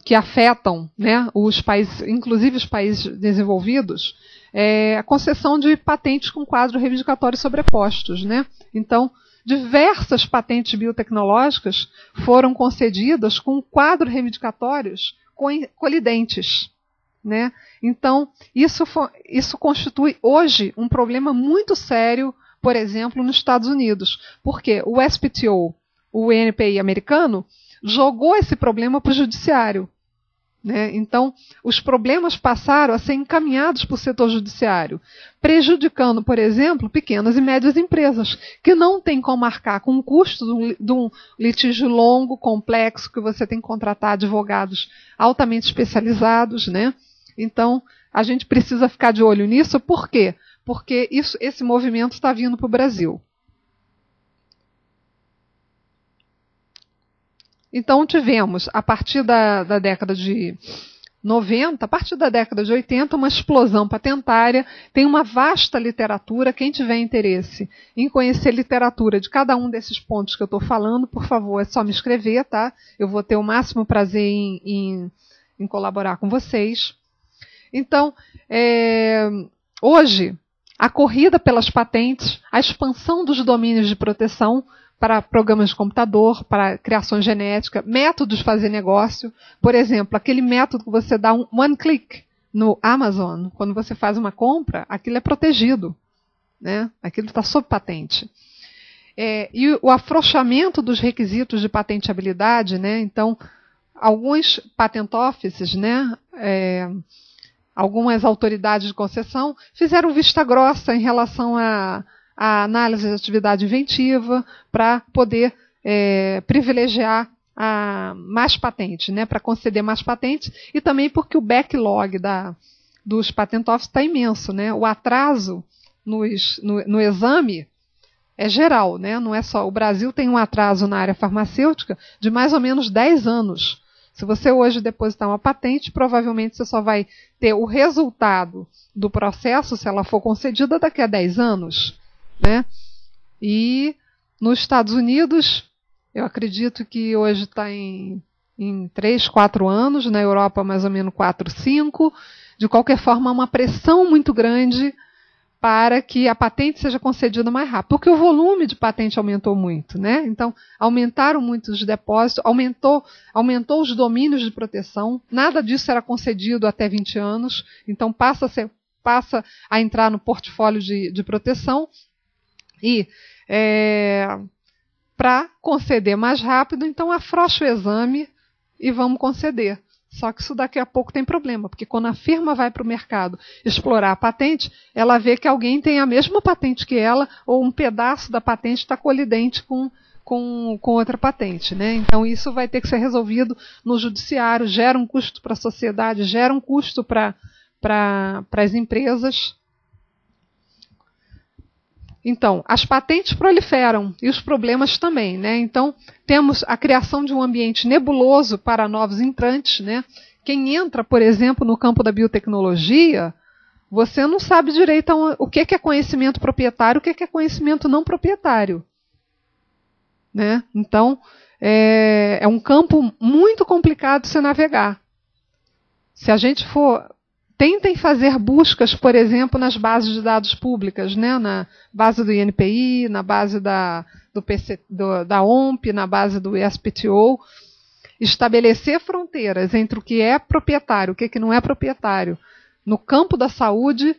que afetam, né, os países, inclusive os países desenvolvidos, a concessão de patentes com quadro reivindicatório sobrepostos, né? Então, diversas patentes biotecnológicas foram concedidas com quadros reivindicatórios colidentes, né? Então, isso constitui hoje um problema muito sério, por exemplo, nos Estados Unidos, porque o SPTO, o NPI americano, jogou esse problema para o judiciário, né? Então, os problemas passaram a ser encaminhados para o setor judiciário, prejudicando, por exemplo, pequenas e médias empresas, que não têm como arcar com o custo de um litígio longo, complexo, que você tem que contratar advogados altamente especializados, né? Então, a gente precisa ficar de olho nisso. Por quê? Porque esse movimento está vindo para o Brasil. Então, tivemos, a partir da década de 90, a partir da década de 80, uma explosão patentária. Tem uma vasta literatura. Quem tiver interesse em conhecer literatura de cada um desses pontos que eu estou falando, por favor, é só me escrever, tá? Eu vou ter o máximo prazer em colaborar com vocês. Então, hoje, a corrida pelas patentes, a expansão dos domínios de proteção para programas de computador, para criação genética, métodos de fazer negócio. Por exemplo, aquele método que você dá um one click no Amazon, quando você faz uma compra, aquilo é protegido, né? Aquilo está sob patente. E o afrouxamento dos requisitos de patenteabilidade, né? Então, alguns patent offices, né? Algumas autoridades de concessão fizeram vista grossa em relação à análise de atividade inventiva para poder privilegiar mais patentes, né, para conceder mais patentes, e também porque o backlog dos patent office está imenso, né? O atraso no exame é geral, né? Não é só. O Brasil tem um atraso na área farmacêutica de mais ou menos 10 anos. Se você hoje depositar uma patente, provavelmente você só vai ter o resultado do processo, se ela for concedida, daqui a 10 anos. Né? E nos Estados Unidos, eu acredito que hoje está em 3, 4 anos, na Europa mais ou menos 4, 5. De qualquer forma, há uma pressão muito grande para que a patente seja concedida mais rápido, porque o volume de patente aumentou muito, né? Então, aumentaram muito os depósitos, aumentou os domínios de proteção, nada disso era concedido até 20 anos, então passa a entrar no portfólio de proteção. E para conceder mais rápido, então afrouxa o exame e vamos conceder. Só que isso daqui a pouco tem problema, porque quando a firma vai para o mercado explorar a patente, ela vê que alguém tem a mesma patente que ela, ou um pedaço da patente está colidente com outra patente, né? Então isso vai ter que ser resolvido no judiciário, gera um custo para a sociedade, gera um custo para as empresas. Então, as patentes proliferam e os problemas também, né? Então, temos a criação de um ambiente nebuloso para novos entrantes, né? Quem entra, por exemplo, no campo da biotecnologia, você não sabe direito o que é conhecimento proprietário, o que é conhecimento não proprietário, né? Então, é um campo muito complicado de se navegar. Se a gente for... Tentem fazer buscas, por exemplo, nas bases de dados públicas, né? Na base do INPI, na base da OMP, na base do SPTO. Estabelecer fronteiras entre o que é proprietário e o que não é proprietário. No campo da saúde,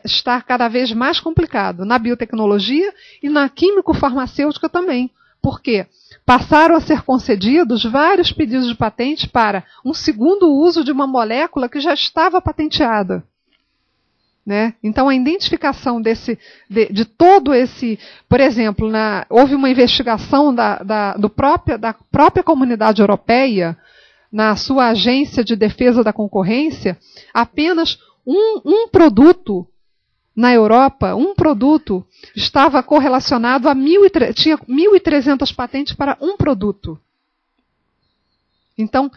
está cada vez mais complicado. Na biotecnologia e na químico-farmacêutica também. Por quê? Passaram a ser concedidos vários pedidos de patente para um segundo uso de uma molécula que já estava patenteada. Né? Então, a identificação de todo esse... Por exemplo, houve uma investigação da própria Comunidade Europeia, na sua Agência de Defesa da Concorrência, apenas um produto na Europa, um produto estava correlacionado a tinha 1.300 patentes para um produto. Então,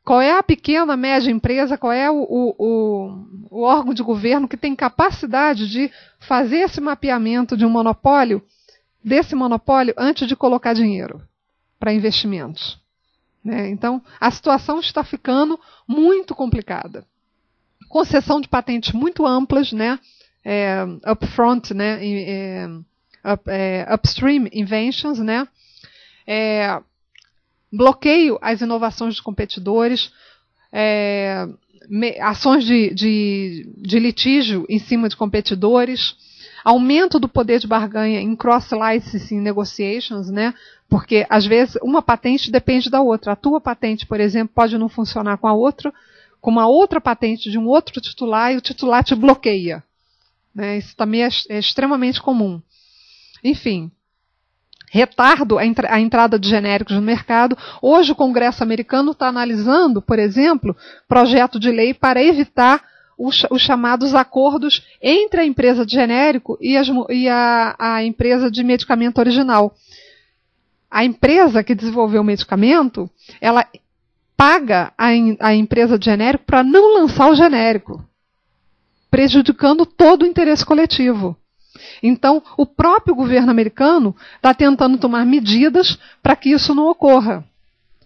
qual é a pequena, média empresa, qual é o órgão de governo que tem capacidade de fazer esse mapeamento de um monopólio, desse monopólio, antes de colocar dinheiro para investimentos? né? Então, a situação está ficando muito complicada. Concessão de patentes muito amplas, né? Upfront, né? Upstream inventions, né? Bloqueio às inovações dos competidores, ações de litígio em cima de competidores, aumento do poder de barganha em cross-licensing negotiations, né? Porque, às vezes, uma patente depende da outra. A tua patente, por exemplo, pode não funcionar com a outra, com uma outra patente de um outro titular, e o titular te bloqueia, né? Isso também é extremamente comum. Enfim, retardo à entrada de genéricos no mercado. Hoje o Congresso americano está analisando, por exemplo, projeto de lei para evitar os chamados acordos entre a empresa de genérico e a empresa de medicamento original. A empresa que desenvolveu o medicamento, ela paga a empresa de genérico para não lançar o genérico, prejudicando todo o interesse coletivo. Então, o próprio governo americano está tentando tomar medidas para que isso não ocorra,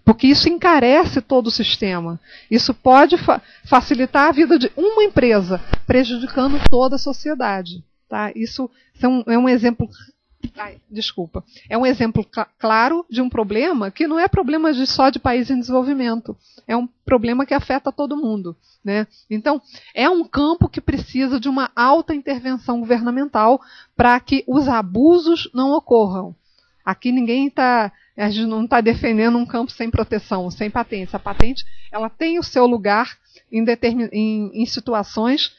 porque isso encarece todo o sistema. Isso pode facilitar a vida de uma empresa, prejudicando toda a sociedade. Tá? Isso é um exemplo. É um exemplo claro de um problema que não é problema só de país em desenvolvimento. É um problema que afeta todo mundo, né? Então, é um campo que precisa de uma alta intervenção governamental para que os abusos não ocorram. Aqui a gente não está defendendo um campo sem proteção, sem patente. A patente, ela tem o seu lugar em situações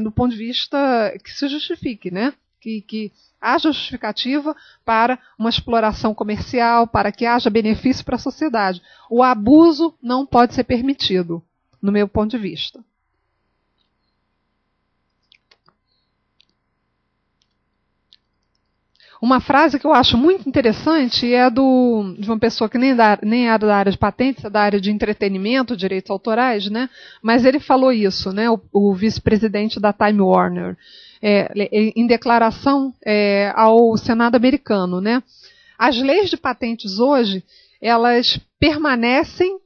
do ponto de vista que se justifique, né? Que haja justificativa para uma exploração comercial, para que haja benefício para a sociedade. O abuso não pode ser permitido, no meu ponto de vista. Uma frase que eu acho muito interessante é de uma pessoa que nem era da área de patentes, é da área de entretenimento, direitos autorais, né? Mas ele falou isso, né? O vice-presidente da Time Warner. Em declaração ao Senado americano, né? As leis de patentes hoje, elas permanecem,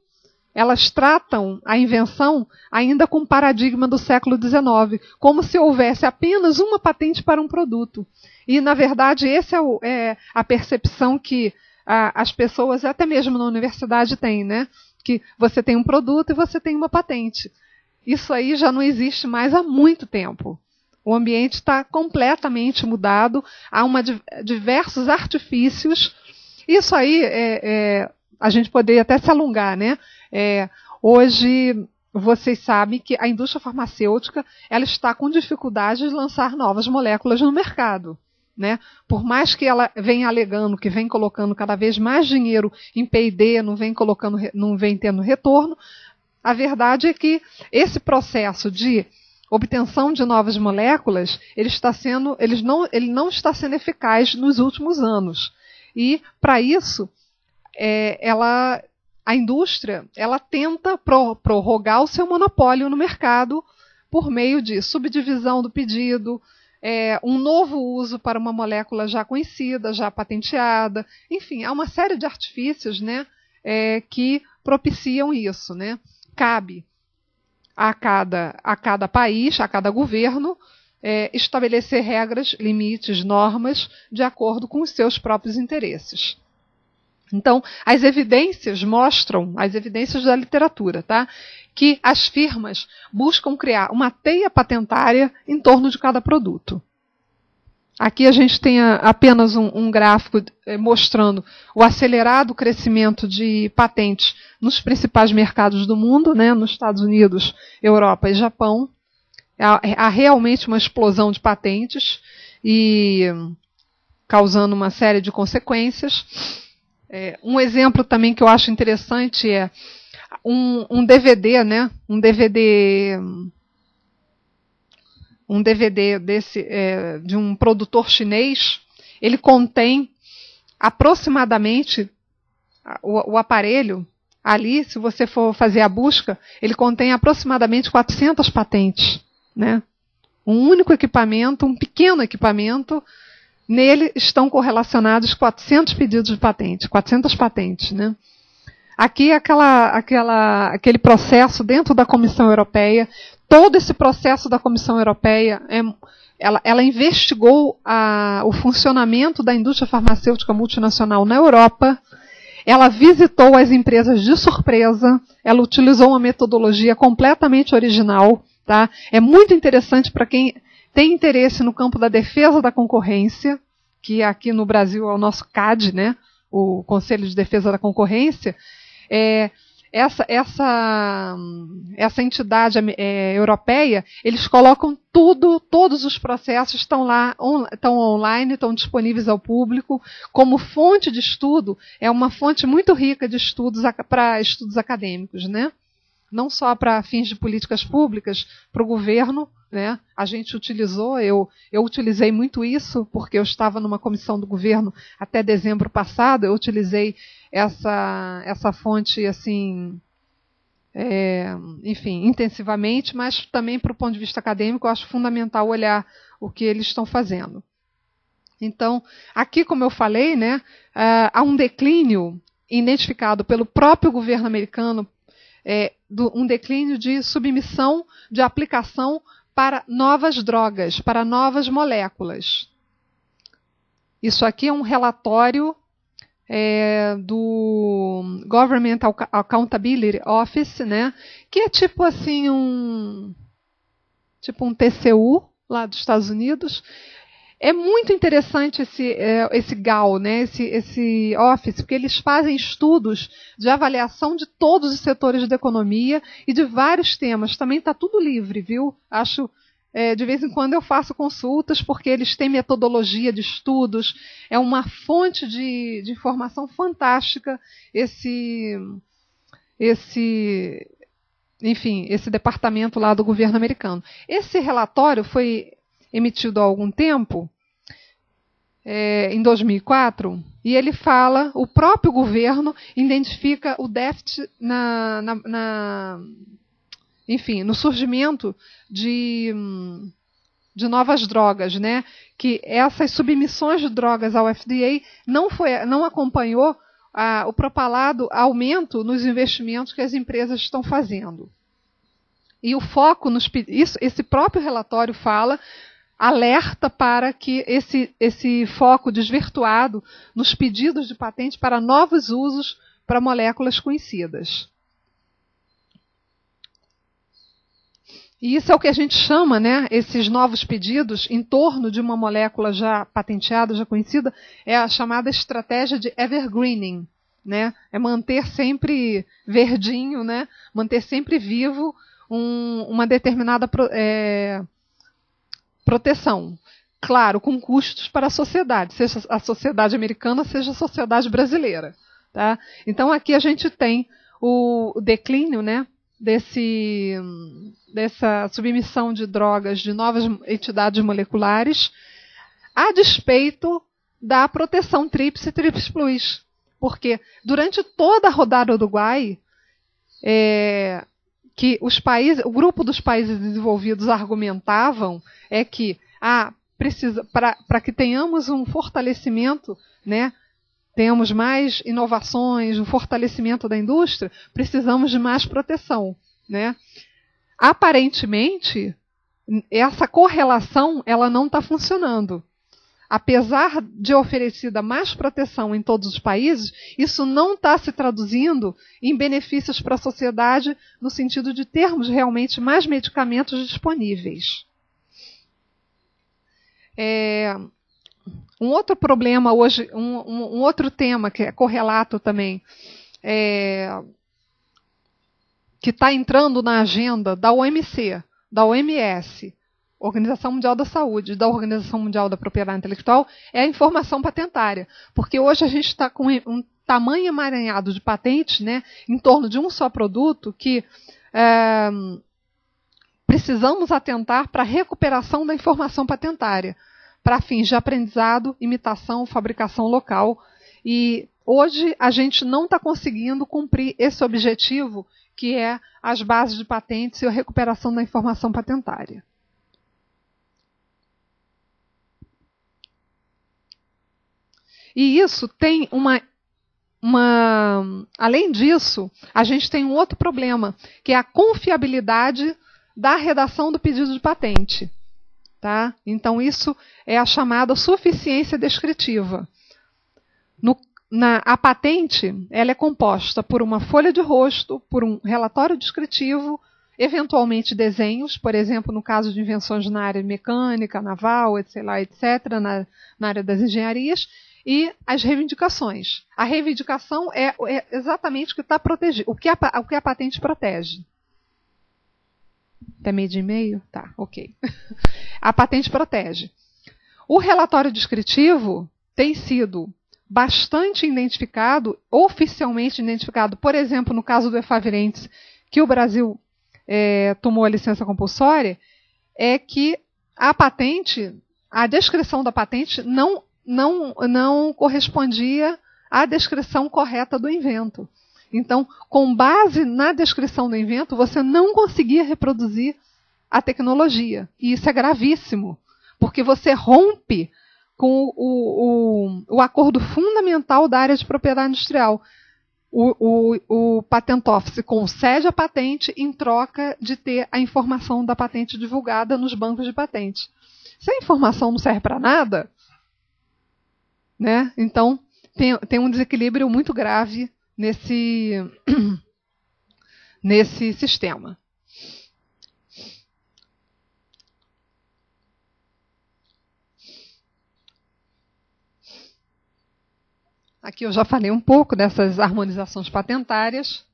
elas tratam a invenção ainda com o paradigma do século XIX, como se houvesse apenas uma patente para um produto. E, na verdade, essa é a percepção que as pessoas, até mesmo na universidade, têm, né? Que você tem um produto e você tem uma patente. Isso aí já não existe mais há muito tempo. O ambiente está completamente mudado, há diversos artifícios. Isso aí, a gente poderia até se alongar, né? Hoje, vocês sabem que a indústria farmacêutica ela está com dificuldade de lançar novas moléculas no mercado, né? Por mais que ela venha alegando que vem colocando cada vez mais dinheiro em P&D, não vem tendo retorno, a verdade é que esse processo de obtenção de novas moléculas, ele não está sendo eficaz nos últimos anos. E, para isso, a indústria ela tenta prorrogar o seu monopólio no mercado por meio de subdivisão do pedido, um novo uso para uma molécula já conhecida, já patenteada. Enfim, há uma série de artifícios, né, que propiciam isso, né? Cabe a cada país, a cada governo, estabelecer regras, limites, normas, de acordo com os seus próprios interesses. Então, as evidências mostram, as evidências da literatura, tá? Que as firmas buscam criar uma teia patentária em torno de cada produto. Aqui a gente tem apenas um gráfico mostrando o acelerado crescimento de patentes nos principais mercados do mundo, né, nos Estados Unidos, Europa e Japão. Há realmente uma explosão de patentes e causando uma série de consequências. Um exemplo também que eu acho interessante é um DVD, né, um DVD de um produtor chinês. Ele contém aproximadamente, o aparelho, ali, se você for fazer a busca, ele contém aproximadamente 400 patentes. Né? Um único equipamento, um pequeno equipamento, nele estão correlacionados 400 pedidos de patente, 400 patentes. Né? aqui aquele processo dentro da Comissão Europeia, todo esse processo da Comissão Europeia, ela investigou o funcionamento da indústria farmacêutica multinacional na Europa, ela visitou as empresas de surpresa, ela utilizou uma metodologia completamente original. Tá? É muito interessante para quem tem interesse no campo da defesa da concorrência, que aqui no Brasil é o nosso CAD, né? O Conselho de Defesa da Concorrência. Essa entidade europeia, eles colocam todos os processos estão lá, estão online, estão disponíveis ao público, como fonte de estudo, é uma fonte muito rica de estudos para estudos acadêmicos, né? Não só para fins de políticas públicas, para o governo, né? A gente utilizou, eu utilizei muito isso, porque eu estava numa comissão do governo até dezembro passado, eu utilizei essa fonte, assim, enfim, intensivamente, mas também para o ponto de vista acadêmico, eu acho fundamental olhar o que eles estão fazendo. Então, aqui, como eu falei, né, há um declínio identificado pelo próprio governo americano, um declínio de submissão de aplicação para novas drogas, para novas moléculas. Isso aqui é um relatório do Government Accountability Office, né, que é tipo assim um TCU lá dos Estados Unidos. É muito interessante esse GAO, né, esse office, porque eles fazem estudos de avaliação de todos os setores da economia e de vários temas. Também está tudo livre, viu? Acho, de vez em quando eu faço consultas, porque eles têm metodologia de estudos. É uma fonte de informação fantástica enfim, esse departamento lá do governo americano. Esse relatório foi emitido há algum tempo, em 2004, e ele fala, o próprio governo identifica o déficit enfim, no surgimento de novas drogas, né? Que essas submissões de drogas ao FDA não acompanhou o propalado aumento nos investimentos que as empresas estão fazendo. E o foco esse próprio relatório alerta para que esse foco desvirtuado nos pedidos de patente para novos usos para moléculas conhecidas. E isso é o que a gente chama, né, esses novos pedidos em torno de uma molécula já patenteada, já conhecida, é a chamada estratégia de evergreening, né? É manter sempre verdinho, né? Manter sempre vivo uma determinada proteção. Claro, com custos para a sociedade, seja a sociedade americana, seja a sociedade brasileira. Tá? Então, aqui a gente tem o declínio, né, dessa submissão de drogas de novas entidades moleculares, a despeito da proteção TRIPS e TRIPS Plus. Porque durante toda a rodada Uruguai, que o grupo dos países desenvolvidos argumentavam que para que tenhamos um fortalecimento, né, tenhamos mais inovações, um fortalecimento da indústria, precisamos de mais proteção, né? Aparentemente, essa correlação ela não está funcionando. Apesar de oferecida mais proteção em todos os países, isso não está se traduzindo em benefícios para a sociedade no sentido de termos realmente mais medicamentos disponíveis. Um outro problema hoje, um outro tema que é correlato também, que está entrando na agenda da OMC, da OMS, Organização Mundial da Saúde, da Organização Mundial da Propriedade Intelectual, é a informação patentária. Porque hoje a gente está com um tamanho emaranhado de patentes, né, em torno de um só produto, que precisamos atentar para a recuperação da informação patentária, para fins de aprendizado, imitação, fabricação local. E hoje a gente não está conseguindo cumprir esse objetivo, que é as bases de patentes e a recuperação da informação patentária. E isso tem uma além disso, a gente tem um outro problema, que é a confiabilidade da redação do pedido de patente. Tá? Então, isso é a chamada suficiência descritiva. A patente ela é composta por uma folha de rosto, por um relatório descritivo, eventualmente desenhos, por exemplo, no caso de invenções na área mecânica, naval, etc., na área das engenharias, e as reivindicações. A reivindicação é exatamente o que está protegido, o que a patente protege. Até meio de e-mail? Tá, ok. A patente protege. O relatório descritivo tem sido bastante identificado, oficialmente identificado, por exemplo, no caso do Efavirenz, que o Brasil tomou a licença compulsória, é que a descrição da patente não correspondia à descrição correta do invento. Então, com base na descrição do invento, você não conseguia reproduzir a tecnologia. E isso é gravíssimo, porque você rompe com o acordo fundamental da área de propriedade industrial. O Patent Office concede a patente em troca de ter a informação da patente divulgada nos bancos de patente. Se a informação não serve para nada, né? Então tem um desequilíbrio muito grave nesse sistema. Aqui eu já falei um pouco dessas harmonizações patentárias.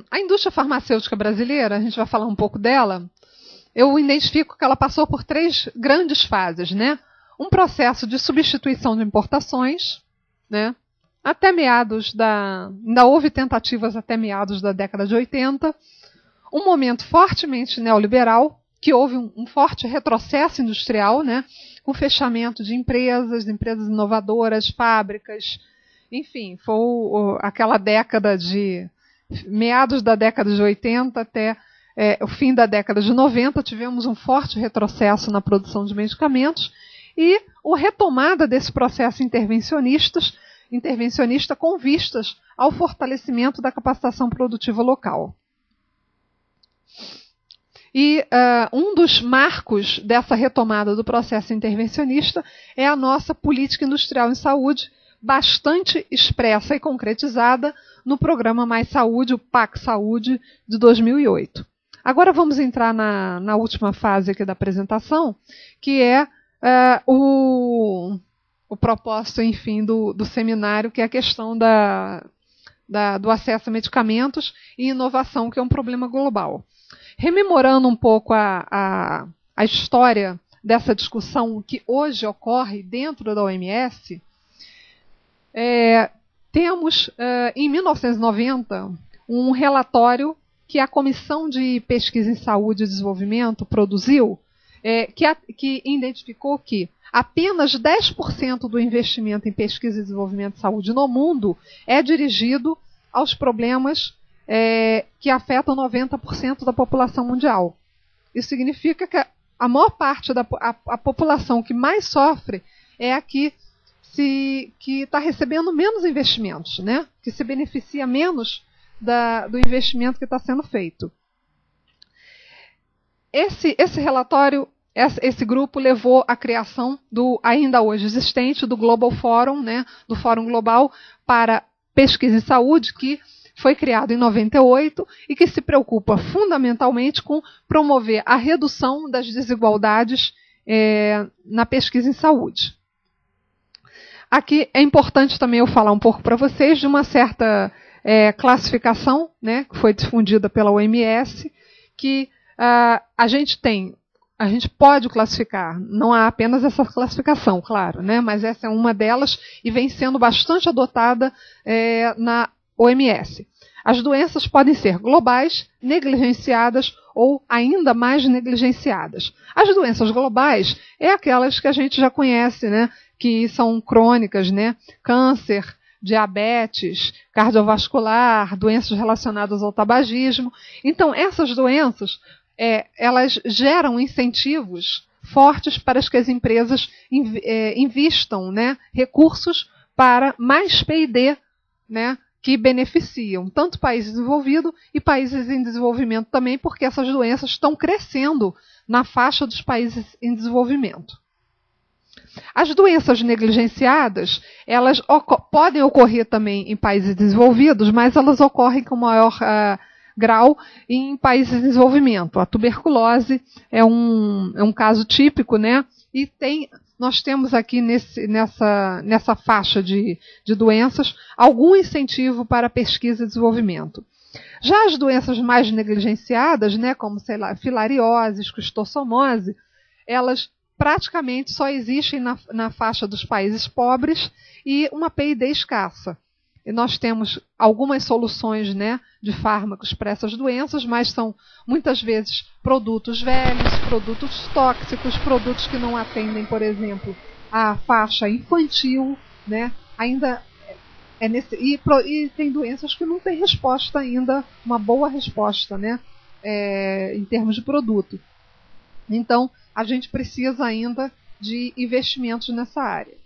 A indústria farmacêutica brasileira, a gente vai falar um pouco dela, eu identifico que ela passou por 3 grandes fases, né? Um processo de substituição de importações, né? Até meados ainda houve tentativas até meados da década de 80, um momento fortemente neoliberal, que houve um forte retrocesso industrial, né? Com fechamento de empresas inovadoras, fábricas, enfim, foi aquela década de meados da década de 80 até o fim da década de 90, tivemos um forte retrocesso na produção de medicamentos e a retomada desse processo intervencionista com vistas ao fortalecimento da capacitação produtiva local. E um dos marcos dessa retomada do processo intervencionista é a nossa política industrial em saúde, bastante expressa e concretizada no programa Mais Saúde, o PAC Saúde, de 2008. Agora vamos entrar na última fase aqui da apresentação, que é o propósito, enfim, do seminário, que é a questão do acesso a medicamentos e inovação, que é um problema global. Rememorando um pouco a história dessa discussão que hoje ocorre dentro da OMS, temos, em 1990, um relatório que a Comissão de Pesquisa em Saúde e Desenvolvimento produziu, que identificou que apenas 10% do investimento em pesquisa e desenvolvimento de saúde no mundo é dirigido aos problemas que afetam 90% da população mundial. Isso significa que a maior parte da população que mais sofre é a que está recebendo menos investimentos, né? Que se beneficia menos do investimento que está sendo feito. Esse relatório, esse grupo levou à criação ainda hoje existente, do Global Forum, né? Do Fórum Global para Pesquisa em Saúde, que foi criado em 98 e que se preocupa fundamentalmente com promover a redução das desigualdades na pesquisa em saúde. Aqui é importante também eu falar um pouco para vocês de uma certa classificação, né, que foi difundida pela OMS, que a gente pode classificar, não há apenas essa classificação, claro, né, mas essa é uma delas e vem sendo bastante adotada na OMS. As doenças podem ser globais, negligenciadas ou ainda mais negligenciadas. As doenças globais é aquelas que a gente já conhece, né, que são crônicas, né, câncer, diabetes, cardiovascular, doenças relacionadas ao tabagismo. Então, essas doenças, elas geram incentivos fortes para que as empresas invistam, né, recursos para mais P&D, né, que beneficiam tanto países desenvolvidos e países em desenvolvimento também, porque essas doenças estão crescendo na faixa dos países em desenvolvimento. As doenças negligenciadas, elas podem ocorrer também em países desenvolvidos, mas elas ocorrem com maior grau em países em desenvolvimento. A tuberculose é um caso típico, né? E nós temos aqui nessa faixa de doenças algum incentivo para pesquisa e desenvolvimento. Já as doenças mais negligenciadas, né, como, sei lá, filariose, esquistossomose, elas praticamente só existem na faixa dos países pobres e uma P&D escassa. E nós temos algumas soluções, né, de fármacos para essas doenças, mas são muitas vezes produtos velhos, produtos tóxicos, produtos que não atendem, por exemplo, a faixa infantil, né, ainda e tem doenças que não têm resposta ainda, uma boa resposta, né, em termos de produto. Então, a gente precisa ainda de investimentos nessa área.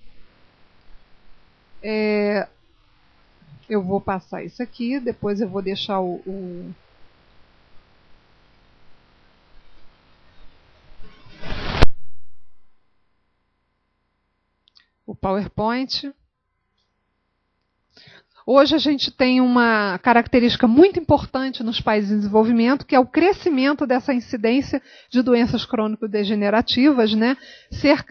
Eu vou passar isso aqui, depois eu vou deixar o PowerPoint. Hoje a gente tem uma característica muito importante nos países em desenvolvimento, que é o crescimento dessa incidência de doenças crônico-degenerativas, né?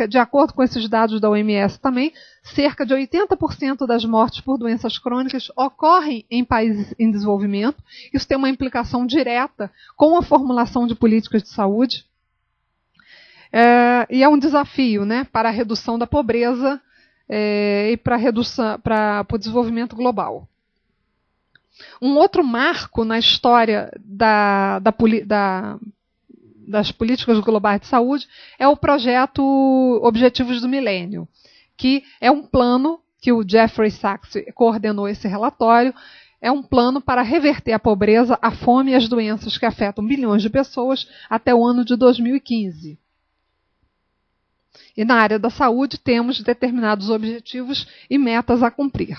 De acordo com esses dados da OMS também, cerca de 80% das mortes por doenças crônicas ocorrem em países em desenvolvimento. Isso tem uma implicação direta com a formulação de políticas de saúde. E é um desafio, né, para a redução da pobreza e para o desenvolvimento global. Um outro marco na história das políticas globais de saúde é o projeto Objetivos do Milênio, que é um plano que o Jeffrey Sachs coordenou esse relatório. É um plano para reverter a pobreza, a fome e as doenças que afetam bilhões de pessoas até o ano de 2015. E na área da saúde temos determinados objetivos e metas a cumprir.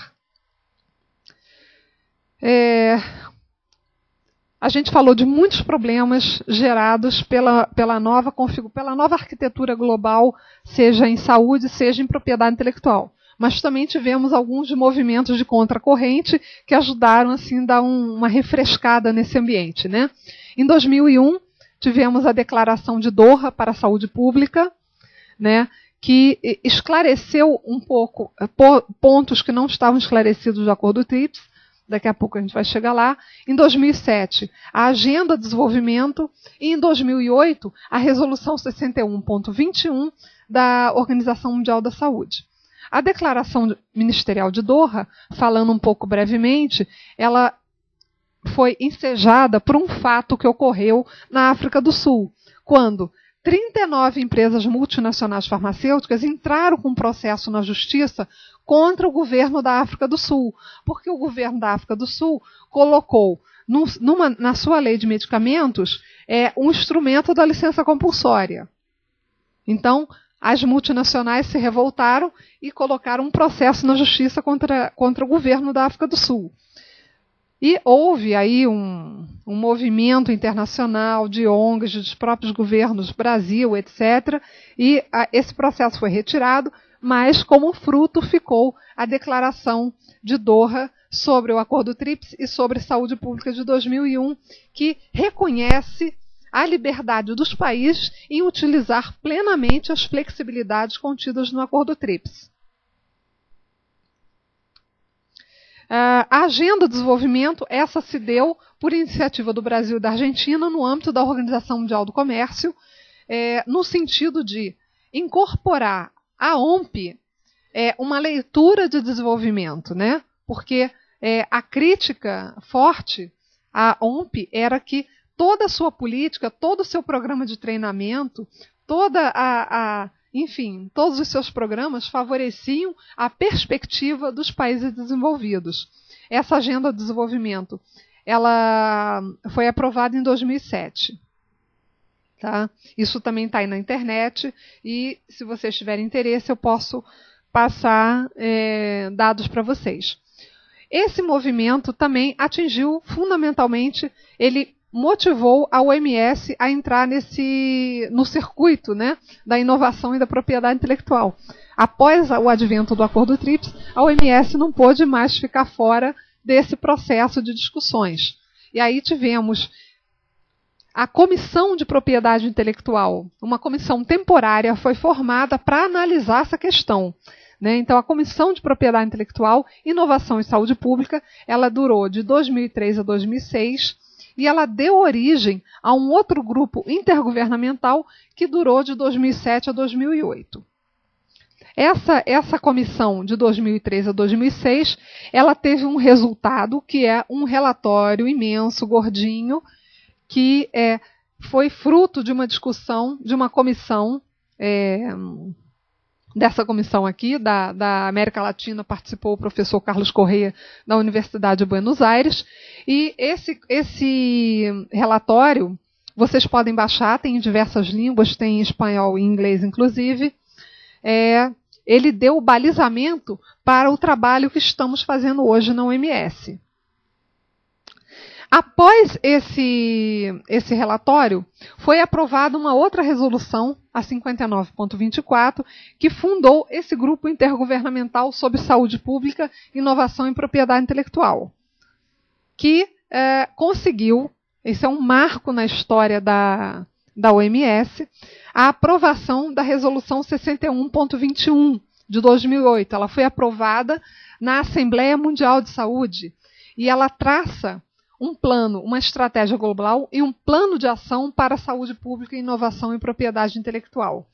A gente falou de muitos problemas gerados pela nova arquitetura global, seja em saúde, seja em propriedade intelectual. Mas também tivemos alguns movimentos de contracorrente que ajudaram assim, a dar uma refrescada nesse ambiente, né? Em 2001, tivemos a Declaração de Doha para a Saúde Pública, né, que esclareceu um pouco pontos que não estavam esclarecidos do Acordo TRIPS. Daqui a pouco a gente vai chegar lá. Em 2007, a Agenda de Desenvolvimento. E em 2008, a Resolução 61.21 da Organização Mundial da Saúde. A Declaração Ministerial de Doha, falando um pouco brevemente, ela foi ensejada por um fato que ocorreu na África do Sul, quando 39 empresas multinacionais farmacêuticas entraram com um processo na justiça contra o governo da África do Sul, porque o governo da África do Sul colocou na sua lei de medicamentos um instrumento da licença compulsória. Então, as multinacionais se revoltaram e colocaram um processo na justiça contra o governo da África do Sul. E houve aí um movimento internacional de ONGs, dos próprios governos, Brasil, etc. E esse processo foi retirado, mas como fruto ficou a Declaração de Doha sobre o Acordo TRIPS e sobre Saúde Pública de 2001, que reconhece a liberdade dos países em utilizar plenamente as flexibilidades contidas no Acordo TRIPS. A Agenda de Desenvolvimento, essa se deu por iniciativa do Brasil e da Argentina no âmbito da Organização Mundial do Comércio, no sentido de incorporar a OMP uma leitura de desenvolvimento, né? Porque a crítica forte à OMP era que toda a sua política, todo o seu programa de treinamento, toda enfim, todos os seus programas favoreciam a perspectiva dos países desenvolvidos. Essa agenda de desenvolvimento, ela foi aprovada em 2007. Tá? Isso também está aí na internet e, se vocês tiverem interesse, eu posso passar dados para vocês. Esse movimento também atingiu, fundamentalmente, ele motivou a OMS a entrar no circuito, né, da inovação e da propriedade intelectual. Após o advento do Acordo TRIPS, a OMS não pôde mais ficar fora desse processo de discussões. E aí tivemos a Comissão de Propriedade Intelectual, uma comissão temporária, foi formada para analisar essa questão. Né? Então, a Comissão de Propriedade Intelectual, Inovação e Saúde Pública, ela durou de 2003 a 2006 e ela deu origem a um outro grupo intergovernamental que durou de 2007 a 2008. Essa comissão de 2003 a 2006, ela teve um resultado que é um relatório imenso, gordinho, que foi fruto de uma discussão de uma comissão, dessa comissão aqui, da América Latina, participou o professor Carlos Correia, da Universidade de Buenos Aires, e esse relatório, vocês podem baixar, tem em diversas línguas, tem em espanhol e inglês, inclusive, ele deu o balizamento para o trabalho que estamos fazendo hoje na OMS. Após esse relatório, foi aprovada uma outra resolução, a 59.24, que fundou esse grupo intergovernamental sobre saúde pública, inovação e propriedade intelectual, que conseguiu, esse é um marco na história da OMS, a aprovação da resolução 61.21 de 2008. Ela foi aprovada na Assembleia Mundial de Saúde e ela traça um plano, uma estratégia global e um plano de ação para a saúde pública, inovação e propriedade intelectual.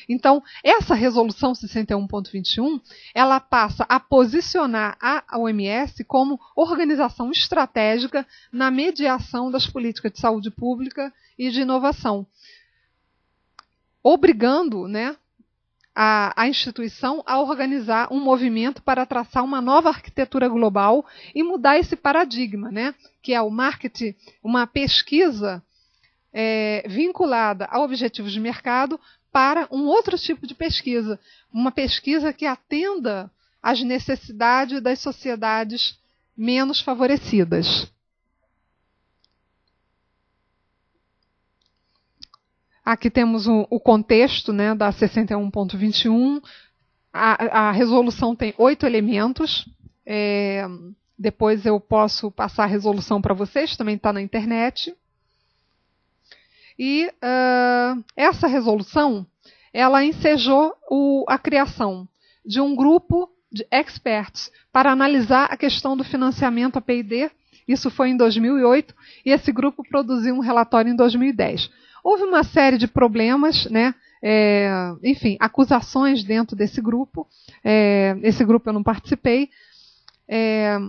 Então, essa resolução 61.21, ela passa a posicionar a OMS como organização estratégica na mediação das políticas de saúde pública e de inovação, obrigando, né, a instituição a organizar um movimento para traçar uma nova arquitetura global e mudar esse paradigma, né, que é o marketing, uma pesquisa vinculada a objetivos de mercado para um outro tipo de pesquisa, uma pesquisa que atenda às necessidades das sociedades menos favorecidas. Aqui temos o contexto, né, da 61.21. A resolução tem 8 elementos. Depois eu posso passar a resolução para vocês, também está na internet. E essa resolução, ela ensejou a criação de um grupo de experts para analisar a questão do financiamento a P&D. Isso foi em 2008, e esse grupo produziu um relatório em 2010. Houve uma série de problemas, né? Enfim, acusações dentro desse grupo. Esse grupo eu não participei,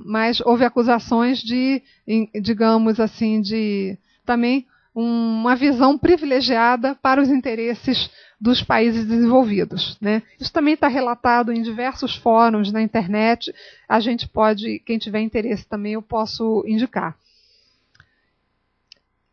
mas houve acusações de, digamos assim, de também uma visão privilegiada para os interesses dos países desenvolvidos, né? Isso também está relatado em diversos fóruns na internet. A gente pode, quem tiver interesse também, eu posso indicar.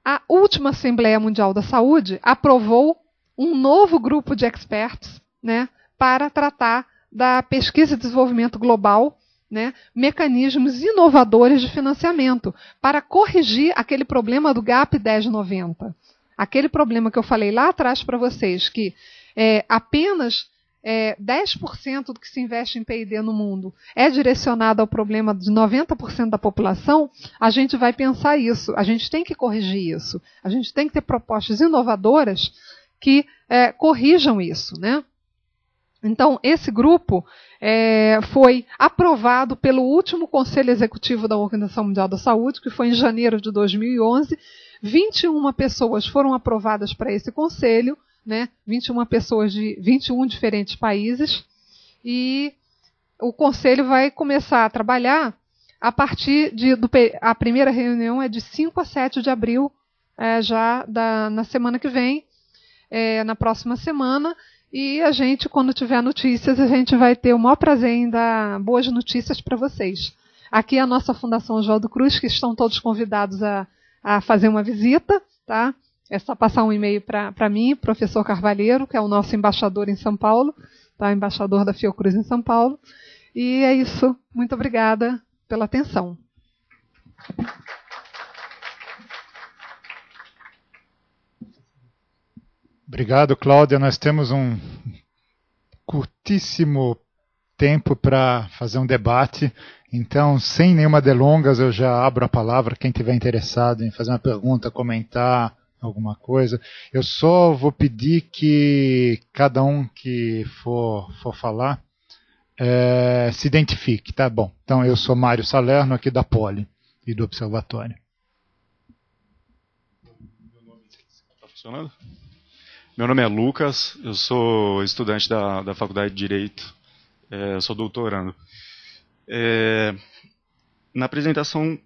A última Assembleia Mundial da Saúde aprovou um novo grupo de experts, né, para tratar da pesquisa e desenvolvimento global, né, mecanismos inovadores de financiamento, para corrigir aquele problema do GAP 1090. Aquele problema que eu falei lá atrás para vocês, que apenas 10% do que se investe em P&D no mundo é direcionado ao problema de 90% da população, a gente vai pensar isso, a gente tem que corrigir isso, a gente tem que ter propostas inovadoras que corrijam isso, né? Então, esse grupo foi aprovado pelo último Conselho Executivo da Organização Mundial da Saúde, que foi em janeiro de 2011. 21 pessoas foram aprovadas para esse conselho, né? 21 pessoas de 21 diferentes países, e o conselho vai começar a trabalhar a partir a primeira reunião é de 5 a 7 de abril, na semana que vem, na próxima semana, E a gente, quando tiver notícias, a gente vai ter o maior prazer em dar boas notícias para vocês. Aqui é a nossa Fundação Oswaldo Cruz, que estão todos convidados a fazer uma visita, tá? É só passar um e-mail para mim, professor Carvalheiro, que é o nosso embaixador em São Paulo, tá? Embaixador da Fiocruz em São Paulo. E é isso. Muito obrigada pela atenção. Obrigado, Cláudia. Nós temos um curtíssimo tempo para fazer um debate, então, sem nenhuma delongas, eu já abro a palavra. Quem tiver interessado em fazer uma pergunta, comentar alguma coisa. Eu só vou pedir que cada um que for falar se identifique, tá bom? Então, eu sou Mário Salerno, aqui da Poli e do Observatório. Está funcionando? Meu nome é Lucas, eu sou estudante da Faculdade de Direito, eu sou doutorando. Na apresentação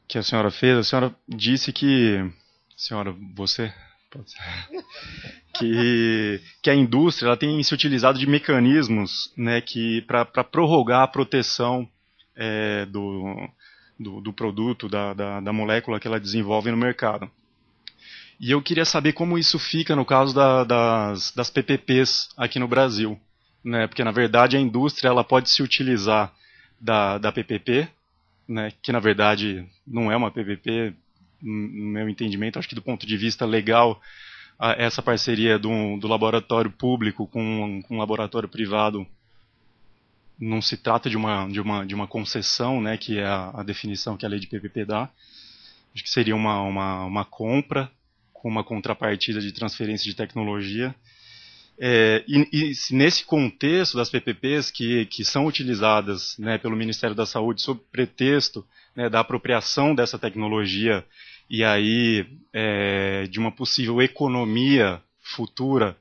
que a senhora fez, a senhora disse que... Senhora, você? Pode ser. Que a indústria ela tem se utilizado de mecanismos, né, para prorrogar a proteção do produto, da molécula que ela desenvolve no mercado. E eu queria saber como isso fica no caso das PPPs aqui no Brasil, né? Porque, na verdade, a indústria ela pode se utilizar da PPP, né? Que, na verdade, não é uma PPP, no meu entendimento. Acho que, do ponto de vista legal, essa parceria do laboratório público com um laboratório privado não se trata de uma concessão, né? Que é a definição que a lei de PPP dá. Acho que seria uma compra com uma contrapartida de transferência de tecnologia. E nesse contexto das PPPs que são utilizadas, né, pelo Ministério da Saúde sob pretexto, né, da apropriação dessa tecnologia e aí de uma possível economia futura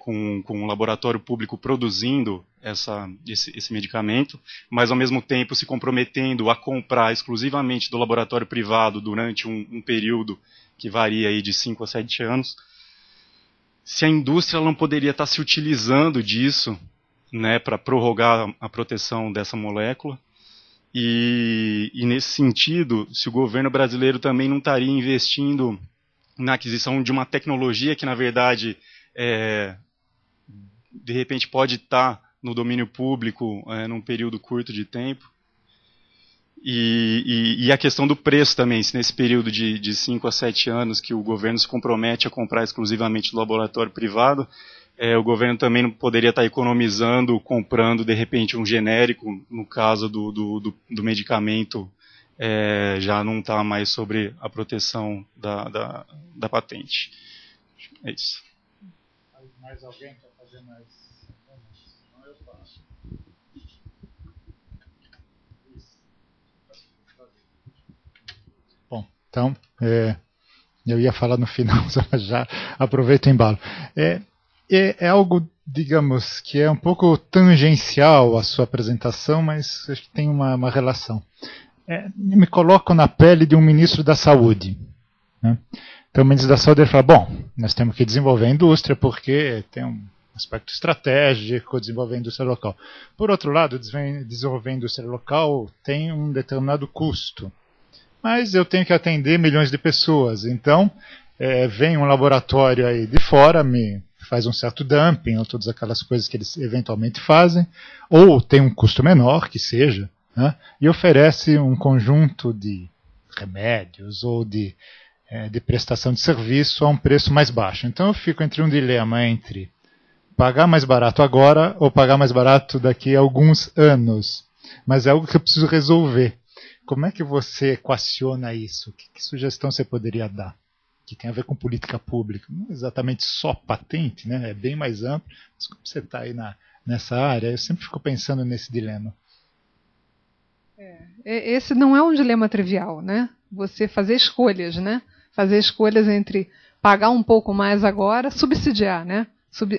com um laboratório público produzindo esse medicamento, mas ao mesmo tempo se comprometendo a comprar exclusivamente do laboratório privado durante um período que varia aí de 5 a 7 anos, se a indústria não poderia estar se utilizando disso, né, para prorrogar a proteção dessa molécula, e nesse sentido, se o governo brasileiro também não estaria investindo na aquisição de uma tecnologia que, na verdade, de repente pode estar no domínio público num período curto de tempo. E a questão do preço também, se nesse período de 5 a 7 anos que o governo se compromete a comprar exclusivamente do laboratório privado, o governo também não poderia estar economizando, comprando de repente um genérico, no caso do medicamento, já não está mais sobre a proteção da patente. É isso. Mais alguém quer fazer mais? Não, eu faço. Bom, então, eu ia falar no final, mas já aproveito o embalo. É algo, digamos, que é um pouco tangencial à sua apresentação, mas acho que tem uma relação. Me coloco na pele de um ministro da Saúde, né? Então o ministro da Saúde ele fala, bom, nós temos que desenvolver a indústria porque tem um aspecto estratégico, desenvolver a indústria local. Por outro lado, desenvolver a indústria local tem um determinado custo. Mas eu tenho que atender milhões de pessoas, então vem um laboratório aí de fora, me faz um certo dumping, ou todas aquelas coisas que eles eventualmente fazem, ou tem um custo menor, que seja, né, e oferece um conjunto de remédios ou de prestação de serviço a um preço mais baixo. Então eu fico entre um dilema entre pagar mais barato agora ou pagar mais barato daqui a alguns anos. Mas é algo que eu preciso resolver. Como é que você equaciona isso? Que sugestão você poderia dar? Que tem a ver com política pública. Não exatamente só patente, né? É bem mais amplo. Mas como você está aí nessa área, eu sempre fico pensando nesse dilema. Esse não é um dilema trivial, né? Você fazer escolhas, né? Fazer escolhas entre pagar um pouco mais agora, subsidiar, né?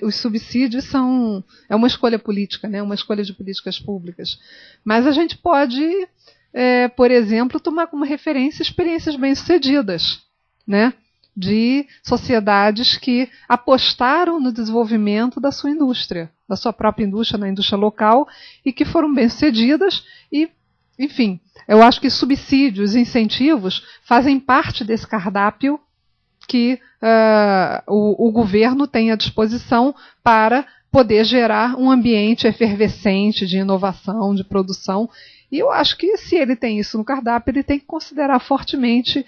Os subsídios é uma escolha política, né? Uma escolha de políticas públicas. Mas a gente pode, por exemplo, tomar como referência experiências bem-sucedidas, né? de sociedades que apostaram no desenvolvimento da sua indústria, da sua própria indústria, na indústria local, e que foram bem-sucedidas e, enfim, eu acho que subsídios, incentivos fazem parte desse cardápio que o governo tem à disposição para poder gerar um ambiente efervescente de inovação, de produção. E eu acho que se ele tem isso no cardápio, ele tem que considerar fortemente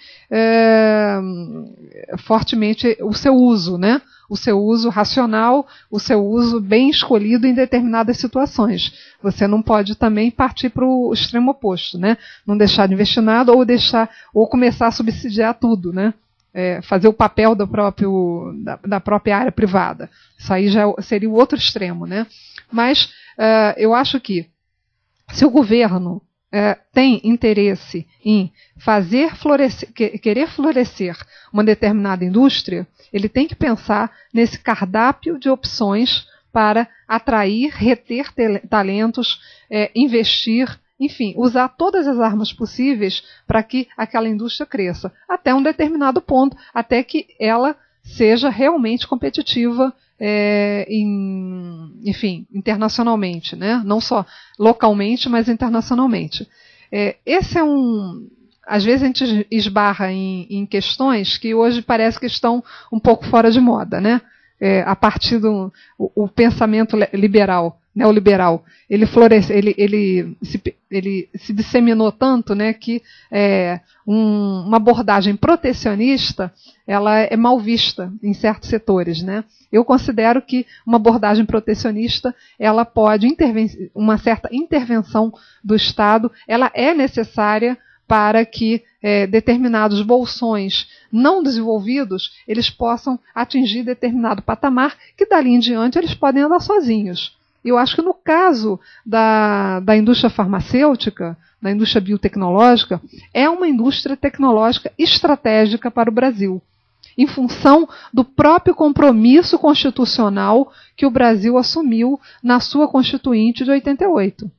o seu uso, né? O seu uso racional, o seu uso bem escolhido em determinadas situações. Você não pode também partir para o extremo oposto, né? Não deixar de investir nada ou começar a subsidiar tudo, né? Fazer o papel da própria área privada. Isso aí já seria o outro extremo, né? Mas eu acho que se o governo tem interesse em querer florescer uma determinada indústria, ele tem que pensar nesse cardápio de opções para atrair, reter talentos, investir, enfim, usar todas as armas possíveis para que aquela indústria cresça, até um determinado ponto, até que ela seja realmente competitiva, internacionalmente, né? Não só localmente, mas internacionalmente. Esse às vezes a gente esbarra em questões que hoje parece que estão um pouco fora de moda, né? A partir do pensamento liberal, neoliberal, ele se disseminou tanto, né, que uma abordagem protecionista ela é mal vista em certos setores, né? Eu considero que uma abordagem protecionista ela pode uma certa intervenção do Estado, ela é necessária para que determinados bolsões não desenvolvidos eles possam atingir determinado patamar que dali em diante eles podem andar sozinhos. Eu acho que no caso da indústria farmacêutica, da indústria biotecnológica, é uma indústria tecnológica estratégica para o Brasil, em função do próprio compromisso constitucional que o Brasil assumiu na sua Constituinte de 88.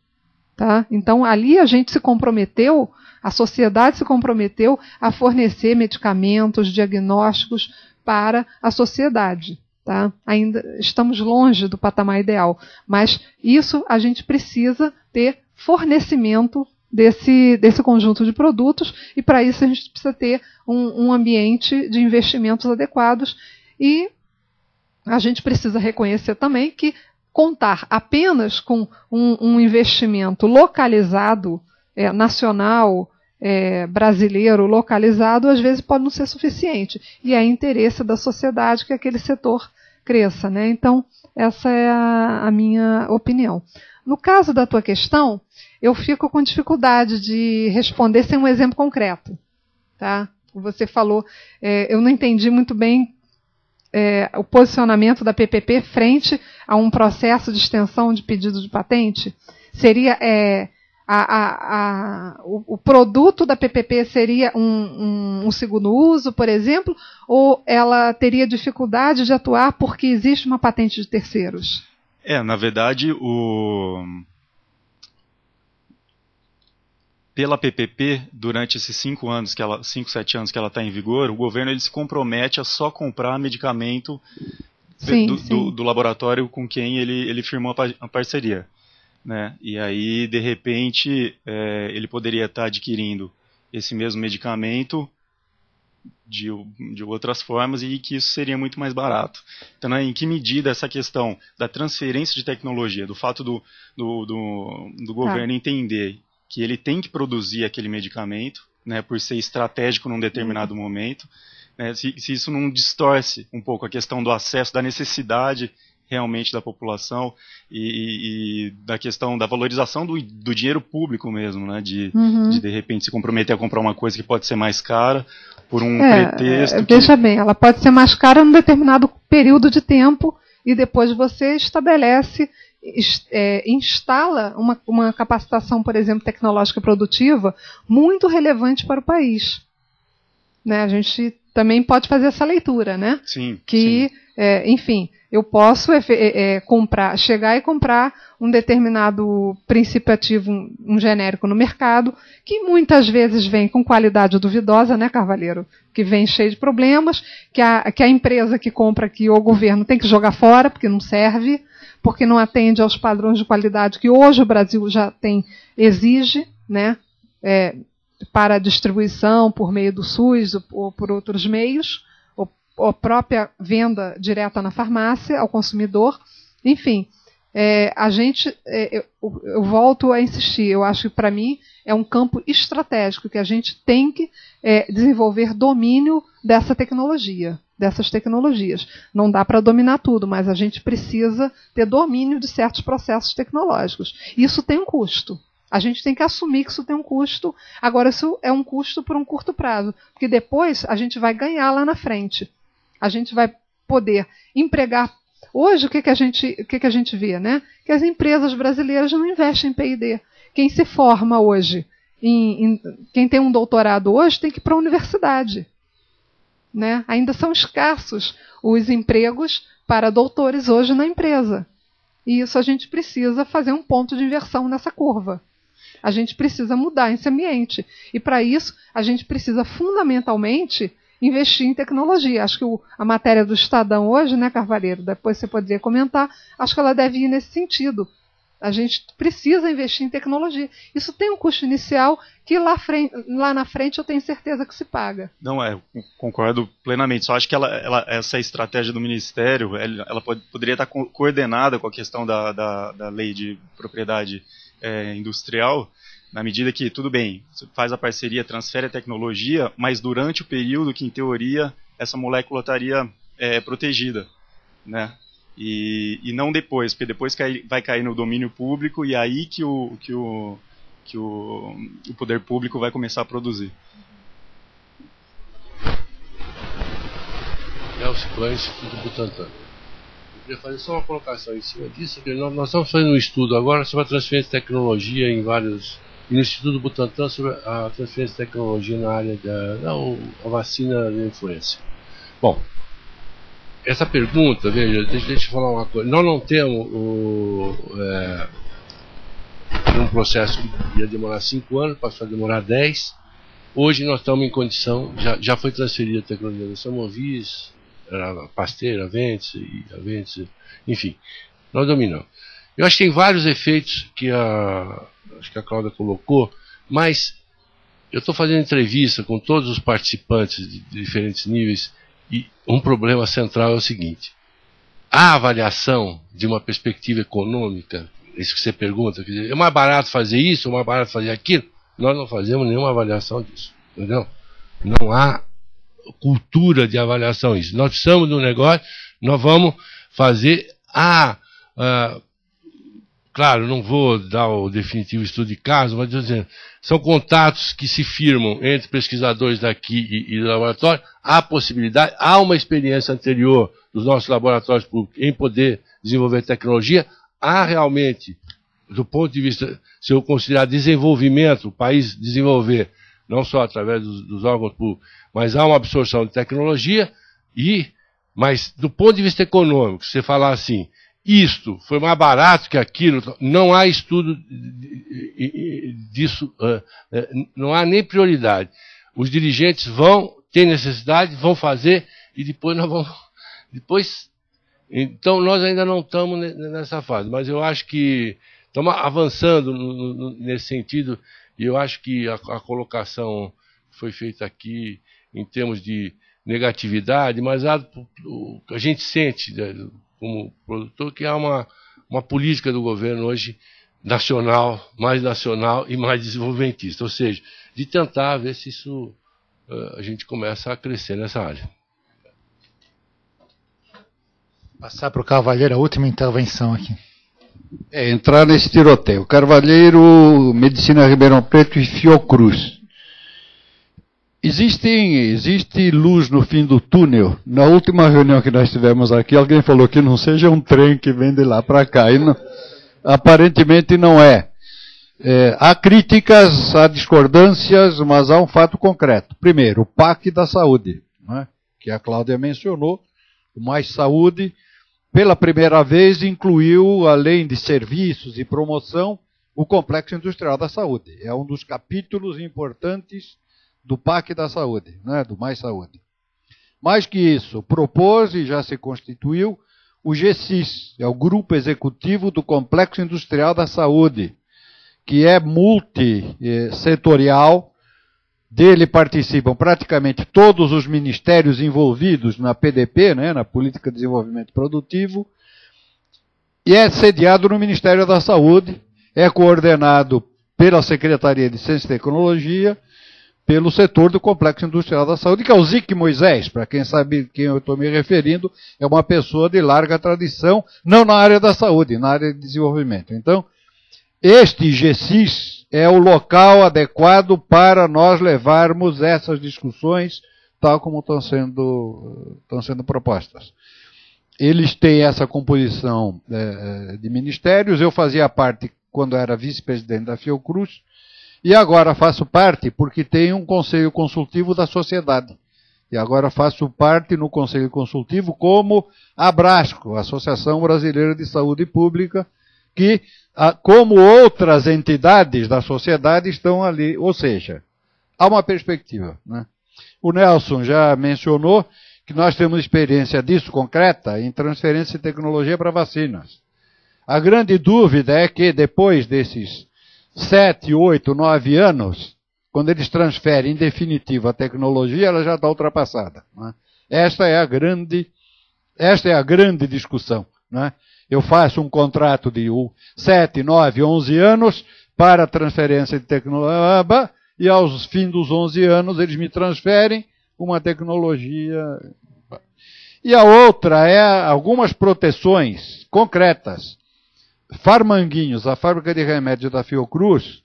Tá? Então, ali a gente se comprometeu, a sociedade se comprometeu a fornecer medicamentos, diagnósticos para a sociedade. Tá? Ainda estamos longe do patamar ideal, mas isso a gente precisa ter fornecimento desse conjunto de produtos e para isso a gente precisa ter um ambiente de investimentos adequados e a gente precisa reconhecer também que contar apenas com um investimento localizado, nacional, brasileiro, localizado, às vezes pode não ser suficiente e é interesse da sociedade que aquele setor cresça, né? Então, essa é a minha opinião. No caso da tua questão, eu fico com dificuldade de responder sem um exemplo concreto. Tá? Você falou, eu não entendi muito bem o posicionamento da PPP frente a um processo de extensão de pedido de patente. Seria o produto da PPP seria um segundo uso, por exemplo, ou ela teria dificuldade de atuar porque existe uma patente de terceiros? Na verdade, pela PPP, durante esses 5, 7 anos que ela está em vigor, o governo ele se compromete a só comprar medicamento do laboratório com quem ele firmou a parceria. Né? E aí, de repente, ele poderia estar adquirindo esse mesmo medicamento de outras formas e que isso seria muito mais barato. Então, em que medida essa questão da transferência de tecnologia, do fato do governo entender que ele tem que produzir aquele medicamento, né, por ser estratégico num determinado momento, né, se isso não distorce um pouco a questão do acesso, da necessidade realmente da população e da questão da valorização do dinheiro público mesmo, né, de repente se comprometer a comprar uma coisa que pode ser mais cara por um pretexto. Veja bem, ela pode ser mais cara num determinado período de tempo e depois você estabelece, instala uma capacitação, por exemplo, tecnológica produtiva muito relevante para o país. Né? A gente também pode fazer essa leitura, né? Sim. Que, enfim, Eu posso chegar e comprar um determinado princípio ativo, um genérico no mercado, que muitas vezes vem com qualidade duvidosa, né, Carvalheiro? Que vem cheio de problemas, que a empresa que compra aqui, ou o governo, tem que jogar fora, porque não serve, porque não atende aos padrões de qualidade que hoje o Brasil já exige, né, para a distribuição por meio do SUS ou por outros meios, ou própria venda direta na farmácia ao consumidor. Enfim, eu volto a insistir, eu acho que para mim é um campo estratégico que a gente tem que desenvolver domínio dessas tecnologias. Não dá para dominar tudo, mas a gente precisa ter domínio de certos processos tecnológicos. Isso tem um custo. A gente tem que assumir que isso tem um custo. Agora, isso é um custo por um curto prazo, porque depois a gente vai ganhar lá na frente. A gente vai poder empregar. Hoje, o que a gente vê? Né? Que as empresas brasileiras não investem em P&D. Quem se forma hoje, quem tem um doutorado hoje, tem que ir para a universidade. Né? Ainda são escassos os empregos para doutores hoje na empresa. E isso a gente precisa fazer um ponto de inversão nessa curva. A gente precisa mudar esse ambiente. E para isso, a gente precisa fundamentalmente investir em tecnologia. Acho que a matéria do Estadão hoje, né, Carvalheiro, depois você poderia comentar, acho que ela deve ir nesse sentido. A gente precisa investir em tecnologia. Isso tem um custo inicial que lá na frente eu tenho certeza que se paga. Não, concordo plenamente. Só acho que essa estratégia do Ministério, ela poderia estar coordenada com a questão da lei de propriedade industrial, na medida que, tudo bem, você faz a parceria, transfere a tecnologia, mas durante o período que, em teoria, essa molécula estaria protegida, né? E não depois, porque depois vai cair no domínio público e aí que o poder público vai começar a produzir. Nelson Clães, Instituto Butantan. Eu queria fazer só uma colocação em cima disso, que nós estamos fazendo um estudo agora sobre a transferência de tecnologia e no Instituto Butantan sobre a transferência de tecnologia na área da vacina da influenza. Bom, essa pergunta, veja, deixa eu falar uma coisa. Nós não temos um processo que ia demorar 5 anos, passou a demorar 10. Hoje nós estamos em condição, já foi transferida a tecnologia da Sanovis, a Pasteur, a Aventis, enfim, nós dominamos. Eu acho que tem vários efeitos que acho que a Cláudia colocou, mas eu estou fazendo entrevista com todos os participantes de diferentes níveis e um problema central é o seguinte: a avaliação de uma perspectiva econômica, isso que você pergunta, quer dizer, é mais barato fazer isso, é mais barato fazer aquilo? Nós não fazemos nenhuma avaliação disso, entendeu? Não há cultura de avaliação disso. Nós precisamos de um negócio, nós vamos fazer claro, não vou dar o definitivo estudo de caso, mas dizendo, são contatos que se firmam entre pesquisadores daqui e do laboratório. Há possibilidade, há uma experiência anterior dos nossos laboratórios públicos em poder desenvolver tecnologia. Há realmente, do ponto de vista, se eu considerar desenvolvimento, o país desenvolver, não só através dos órgãos públicos, mas há uma absorção de tecnologia, mas do ponto de vista econômico, se você falar assim, isto foi mais barato que aquilo, não há estudo disso, não há nem prioridade. Os dirigentes vão ter necessidade, vão fazer, e depois nós vamos... Então nós ainda não estamos nessa fase, mas eu acho que estamos avançando nesse sentido, e eu acho que a colocação que foi feita aqui em termos de negatividade, mas a gente sente, como produtor, que há uma política do governo hoje nacional e mais desenvolvimentista, ou seja, de tentar ver se isso a gente começa a crescer nessa área. Passar para o Carvalheiro a última intervenção aqui. Entrar nesse tiroteio. Carvalheiro, Medicina Ribeirão Preto e Fiocruz. Existe luz no fim do túnel. Na última reunião que nós tivemos aqui, alguém falou que não seja um trem que vem de lá para cá. E não, aparentemente não é. Há críticas, há discordâncias, mas há um fato concreto. Primeiro, o PAC da saúde, não é? Que a Cláudia mencionou, o Mais Saúde, pela primeira vez, incluiu, além de serviços e promoção, o Complexo Industrial da Saúde. É um dos capítulos importantes do PAC da Saúde, né, do Mais Saúde. Mais que isso, propôs e já se constituiu o GSIS, é o Grupo Executivo do Complexo Industrial da Saúde, que é multissetorial. Dele participam praticamente todos os ministérios envolvidos na PDP, né, na Política de Desenvolvimento Produtivo, e é sediado no Ministério da Saúde, é coordenado pela Secretaria de Ciência e Tecnologia, pelo setor do Complexo Industrial da Saúde, que é o Zic Moisés, para quem sabe quem eu estou me referindo, é uma pessoa de larga tradição, não na área da saúde, na área de desenvolvimento. Então, este GSIS é o local adequado para nós levarmos essas discussões, tal como estão sendo propostas. Eles têm essa composição de ministérios, eu fazia parte quando era vice-presidente da Fiocruz, e agora faço parte porque tem um conselho consultivo da sociedade. E agora faço parte no conselho consultivo como Abrasco, Associação Brasileira de Saúde Pública, que, como outras entidades da sociedade, estão ali. Ou seja, há uma perspectiva, né? O Nelson já mencionou que nós temos experiência disso concreta em transferência de tecnologia para vacinas. A grande dúvida é que depois desses 7, 8, 9 anos, quando eles transferem em definitivo a tecnologia, ela já está ultrapassada, né? Esta é a grande discussão, né? Eu faço um contrato de 7, 9, 11 anos para transferência de tecnologia, e aos fins dos 11 anos eles me transferem uma tecnologia. E a outra é algumas proteções concretas. Farmanguinhos, a fábrica de remédios da Fiocruz,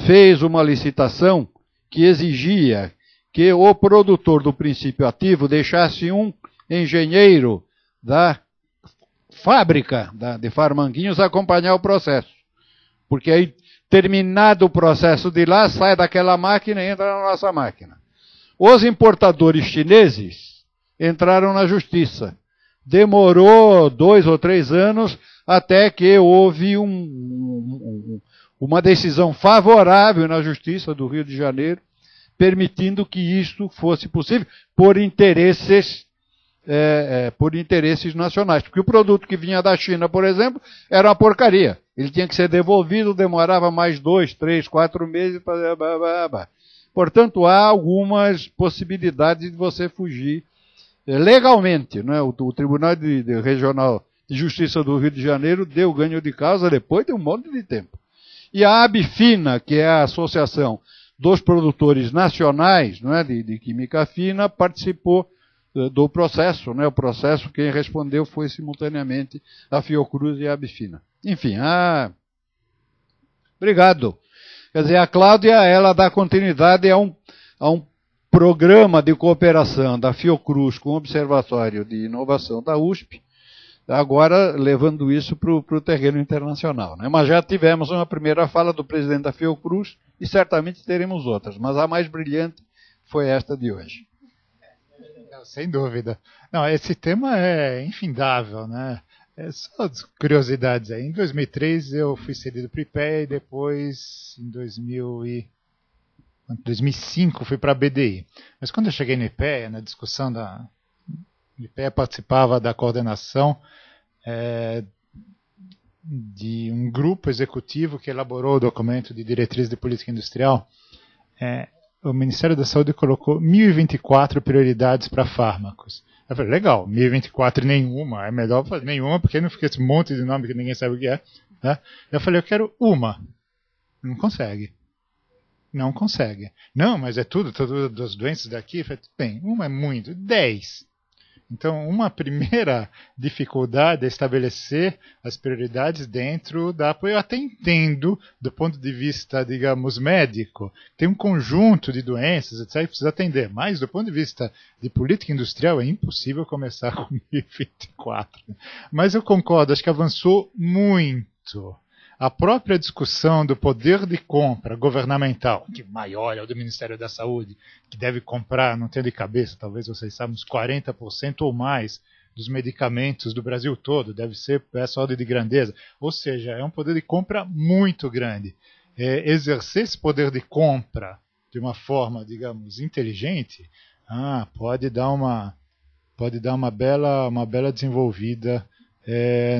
fez uma licitação que exigia que o produtor do princípio ativo deixasse um engenheiro da fábrica de Farmanguinhos acompanhar o processo. Porque aí, terminado o processo de lá, sai daquela máquina e entra na nossa máquina. Os importadores chineses entraram na justiça. Demorou 2 ou 3 anos até que houve uma decisão favorável na Justiça do Rio de Janeiro, permitindo que isto fosse possível por interesses nacionais. Porque o produto que vinha da China, por exemplo, era uma porcaria. Ele tinha que ser devolvido, demorava mais 2, 3, 4 meses. Portanto, há algumas possibilidades de você fugir legalmente, né? O Tribunal Regional de Justiça do Rio de Janeiro deu ganho de causa depois de um monte de tempo. E a ABFINA, que é a Associação dos Produtores Nacionais, não é, de Química Fina, participou do processo, né? O processo, quem respondeu foi simultaneamente a Fiocruz e a ABFINA. Enfim, obrigado. Quer dizer, a Cláudia, ela dá continuidade a um programa de cooperação da Fiocruz com o Observatório de Inovação da USP, agora levando isso para o terreno internacional, né? Mas já tivemos uma primeira fala do presidente da Fiocruz e certamente teremos outras, mas a mais brilhante foi esta de hoje. Sem dúvida. Não, esse tema é infindável, né? Só curiosidades aí. Em 2003 eu fui cedido para o IPEA e depois, em 2005, fui para a BDI. Mas quando eu cheguei no IPEA, na discussão o IPEA participava da coordenação de um grupo executivo que elaborou o documento de diretriz de política industrial. O Ministério da Saúde colocou 1024 prioridades para fármacos. Eu falei, legal, 1024 e nenhuma, é melhor fazer nenhuma, porque não fica esse monte de nome que ninguém sabe o que é. Né? Eu falei, eu quero uma. Não consegue. Não consegue. Não, mas é tudo das doenças daqui. Eu falei, bem, uma é muito, 10. Então, uma primeira dificuldade é estabelecer as prioridades dentro da apoio. Eu até entendo, do ponto de vista, digamos, médico, tem um conjunto de doenças, etc., que precisa atender. Mas, do ponto de vista de política industrial, é impossível começar com 1024. Mas eu concordo, acho que avançou muito. A própria discussão do poder de compra governamental, que maior é o do Ministério da Saúde, que deve comprar, não tenho de cabeça, talvez vocês saibam, uns 40% ou mais dos medicamentos do Brasil todo, deve ser essa ordem de grandeza. Ou seja, é um poder de compra muito grande. Exercer esse poder de compra de uma forma, digamos, inteligente, pode dar uma bela desenvolvida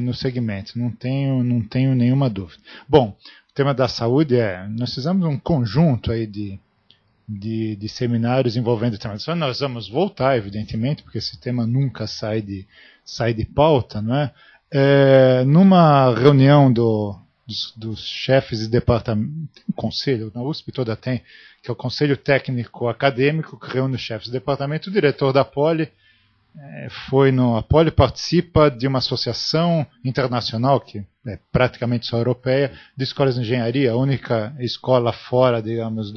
no segmento, não tenho nenhuma dúvida. Bom, o tema da saúde nós fizemos um conjunto aí de seminários envolvendo temas. Nós vamos voltar, evidentemente, porque esse tema nunca sai de pauta, não é? Numa reunião dos chefes de departamento, um conselho, na USP toda tem, que é o Conselho Técnico Acadêmico, que reúne os chefes de departamento, o diretor da Poli a Poli participa de uma associação internacional, que é praticamente só europeia, de escolas de engenharia, a única escola fora, digamos,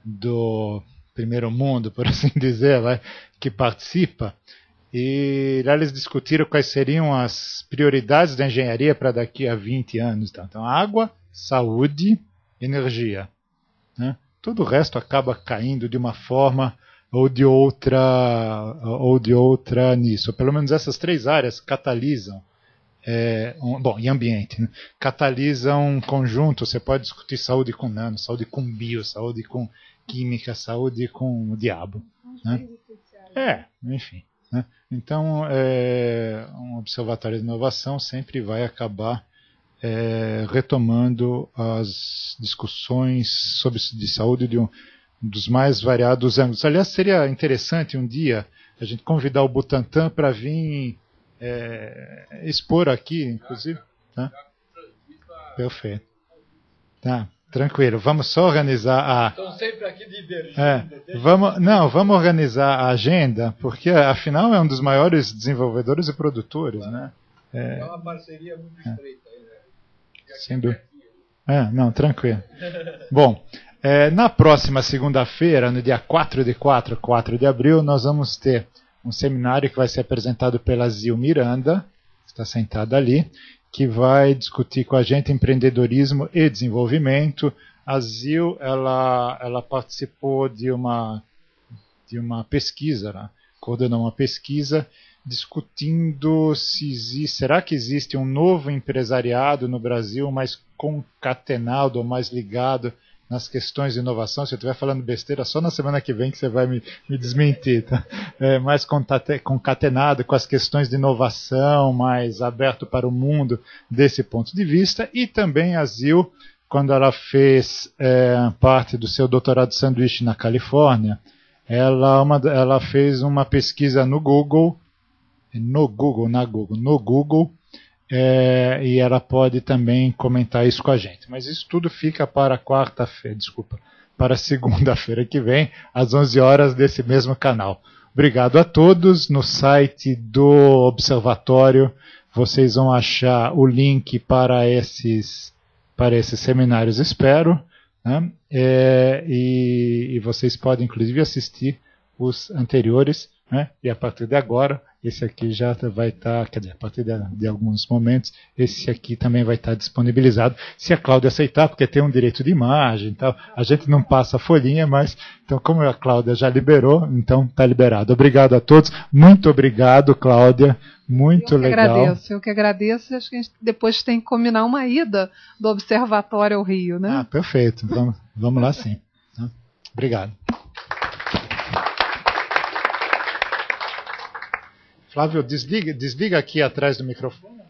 do primeiro mundo, por assim dizer, que participa. E lá eles discutiram quais seriam as prioridades da engenharia para daqui a 20 anos. Então, água, saúde, energia, né? Todo o resto acaba caindo de uma forma ou de outra nisso. Pelo menos essas 3 áreas catalisam, e ambiente, né? Catalisam um conjunto. Você pode discutir saúde com nano, saúde com bio, saúde com química, saúde com o diabo, né? Enfim, né? Então, um observatório de inovação sempre vai acabar retomando as discussões de saúde dos mais variados ângulos. Aliás, seria interessante um dia a gente convidar o Butantan para vir expor aqui, inclusive. Tá? Perfeito. Tá, tranquilo. Vamos só organizar Estão sempre aqui divergindo. Vamos organizar a agenda, porque afinal é um dos maiores desenvolvedores e produtores, né? É uma parceria muito estreita aí, né? Sem dúvida. Tranquilo. Bom, na próxima segunda-feira, no dia 4 de abril, nós vamos ter um seminário que vai ser apresentado pela Zil Miranda, que está sentada ali, que vai discutir com a gente empreendedorismo e desenvolvimento. A Zil, ela participou de uma pesquisa, né? Coordenou uma pesquisa discutindo será que existe um novo empresariado no Brasil mais concatenado ou mais ligado nas questões de inovação. Se eu estiver falando besteira, só na semana que vem que você vai me desmentir, tá? Mais concatenado com as questões de inovação, mais aberto para o mundo desse ponto de vista. E também a Zil, quando ela fez parte do seu doutorado de sanduíche na Califórnia, ela fez uma pesquisa no Google, e ela pode também comentar isso com a gente. Mas isso tudo fica para para segunda-feira que vem, às 11 horas desse mesmo canal. Obrigado a todos. No site do Observatório vocês vão achar o link para esses seminários, espero, né? E vocês podem inclusive assistir os anteriores, né? E a partir de agora, esse aqui já vai estar, a partir de alguns momentos, esse aqui também vai estar disponibilizado, se a Cláudia aceitar, porque tem um direito de imagem e tal. A gente não passa a folhinha, mas, então, como a Cláudia já liberou, então está liberado. Obrigado a todos. Muito obrigado, Cláudia. Muito legal. Eu que agradeço. Acho que a gente depois tem que combinar uma ida do Observatório ao Rio, né? Perfeito. Vamos lá sim. Obrigado. Flávio, desliga aqui atrás do microfone.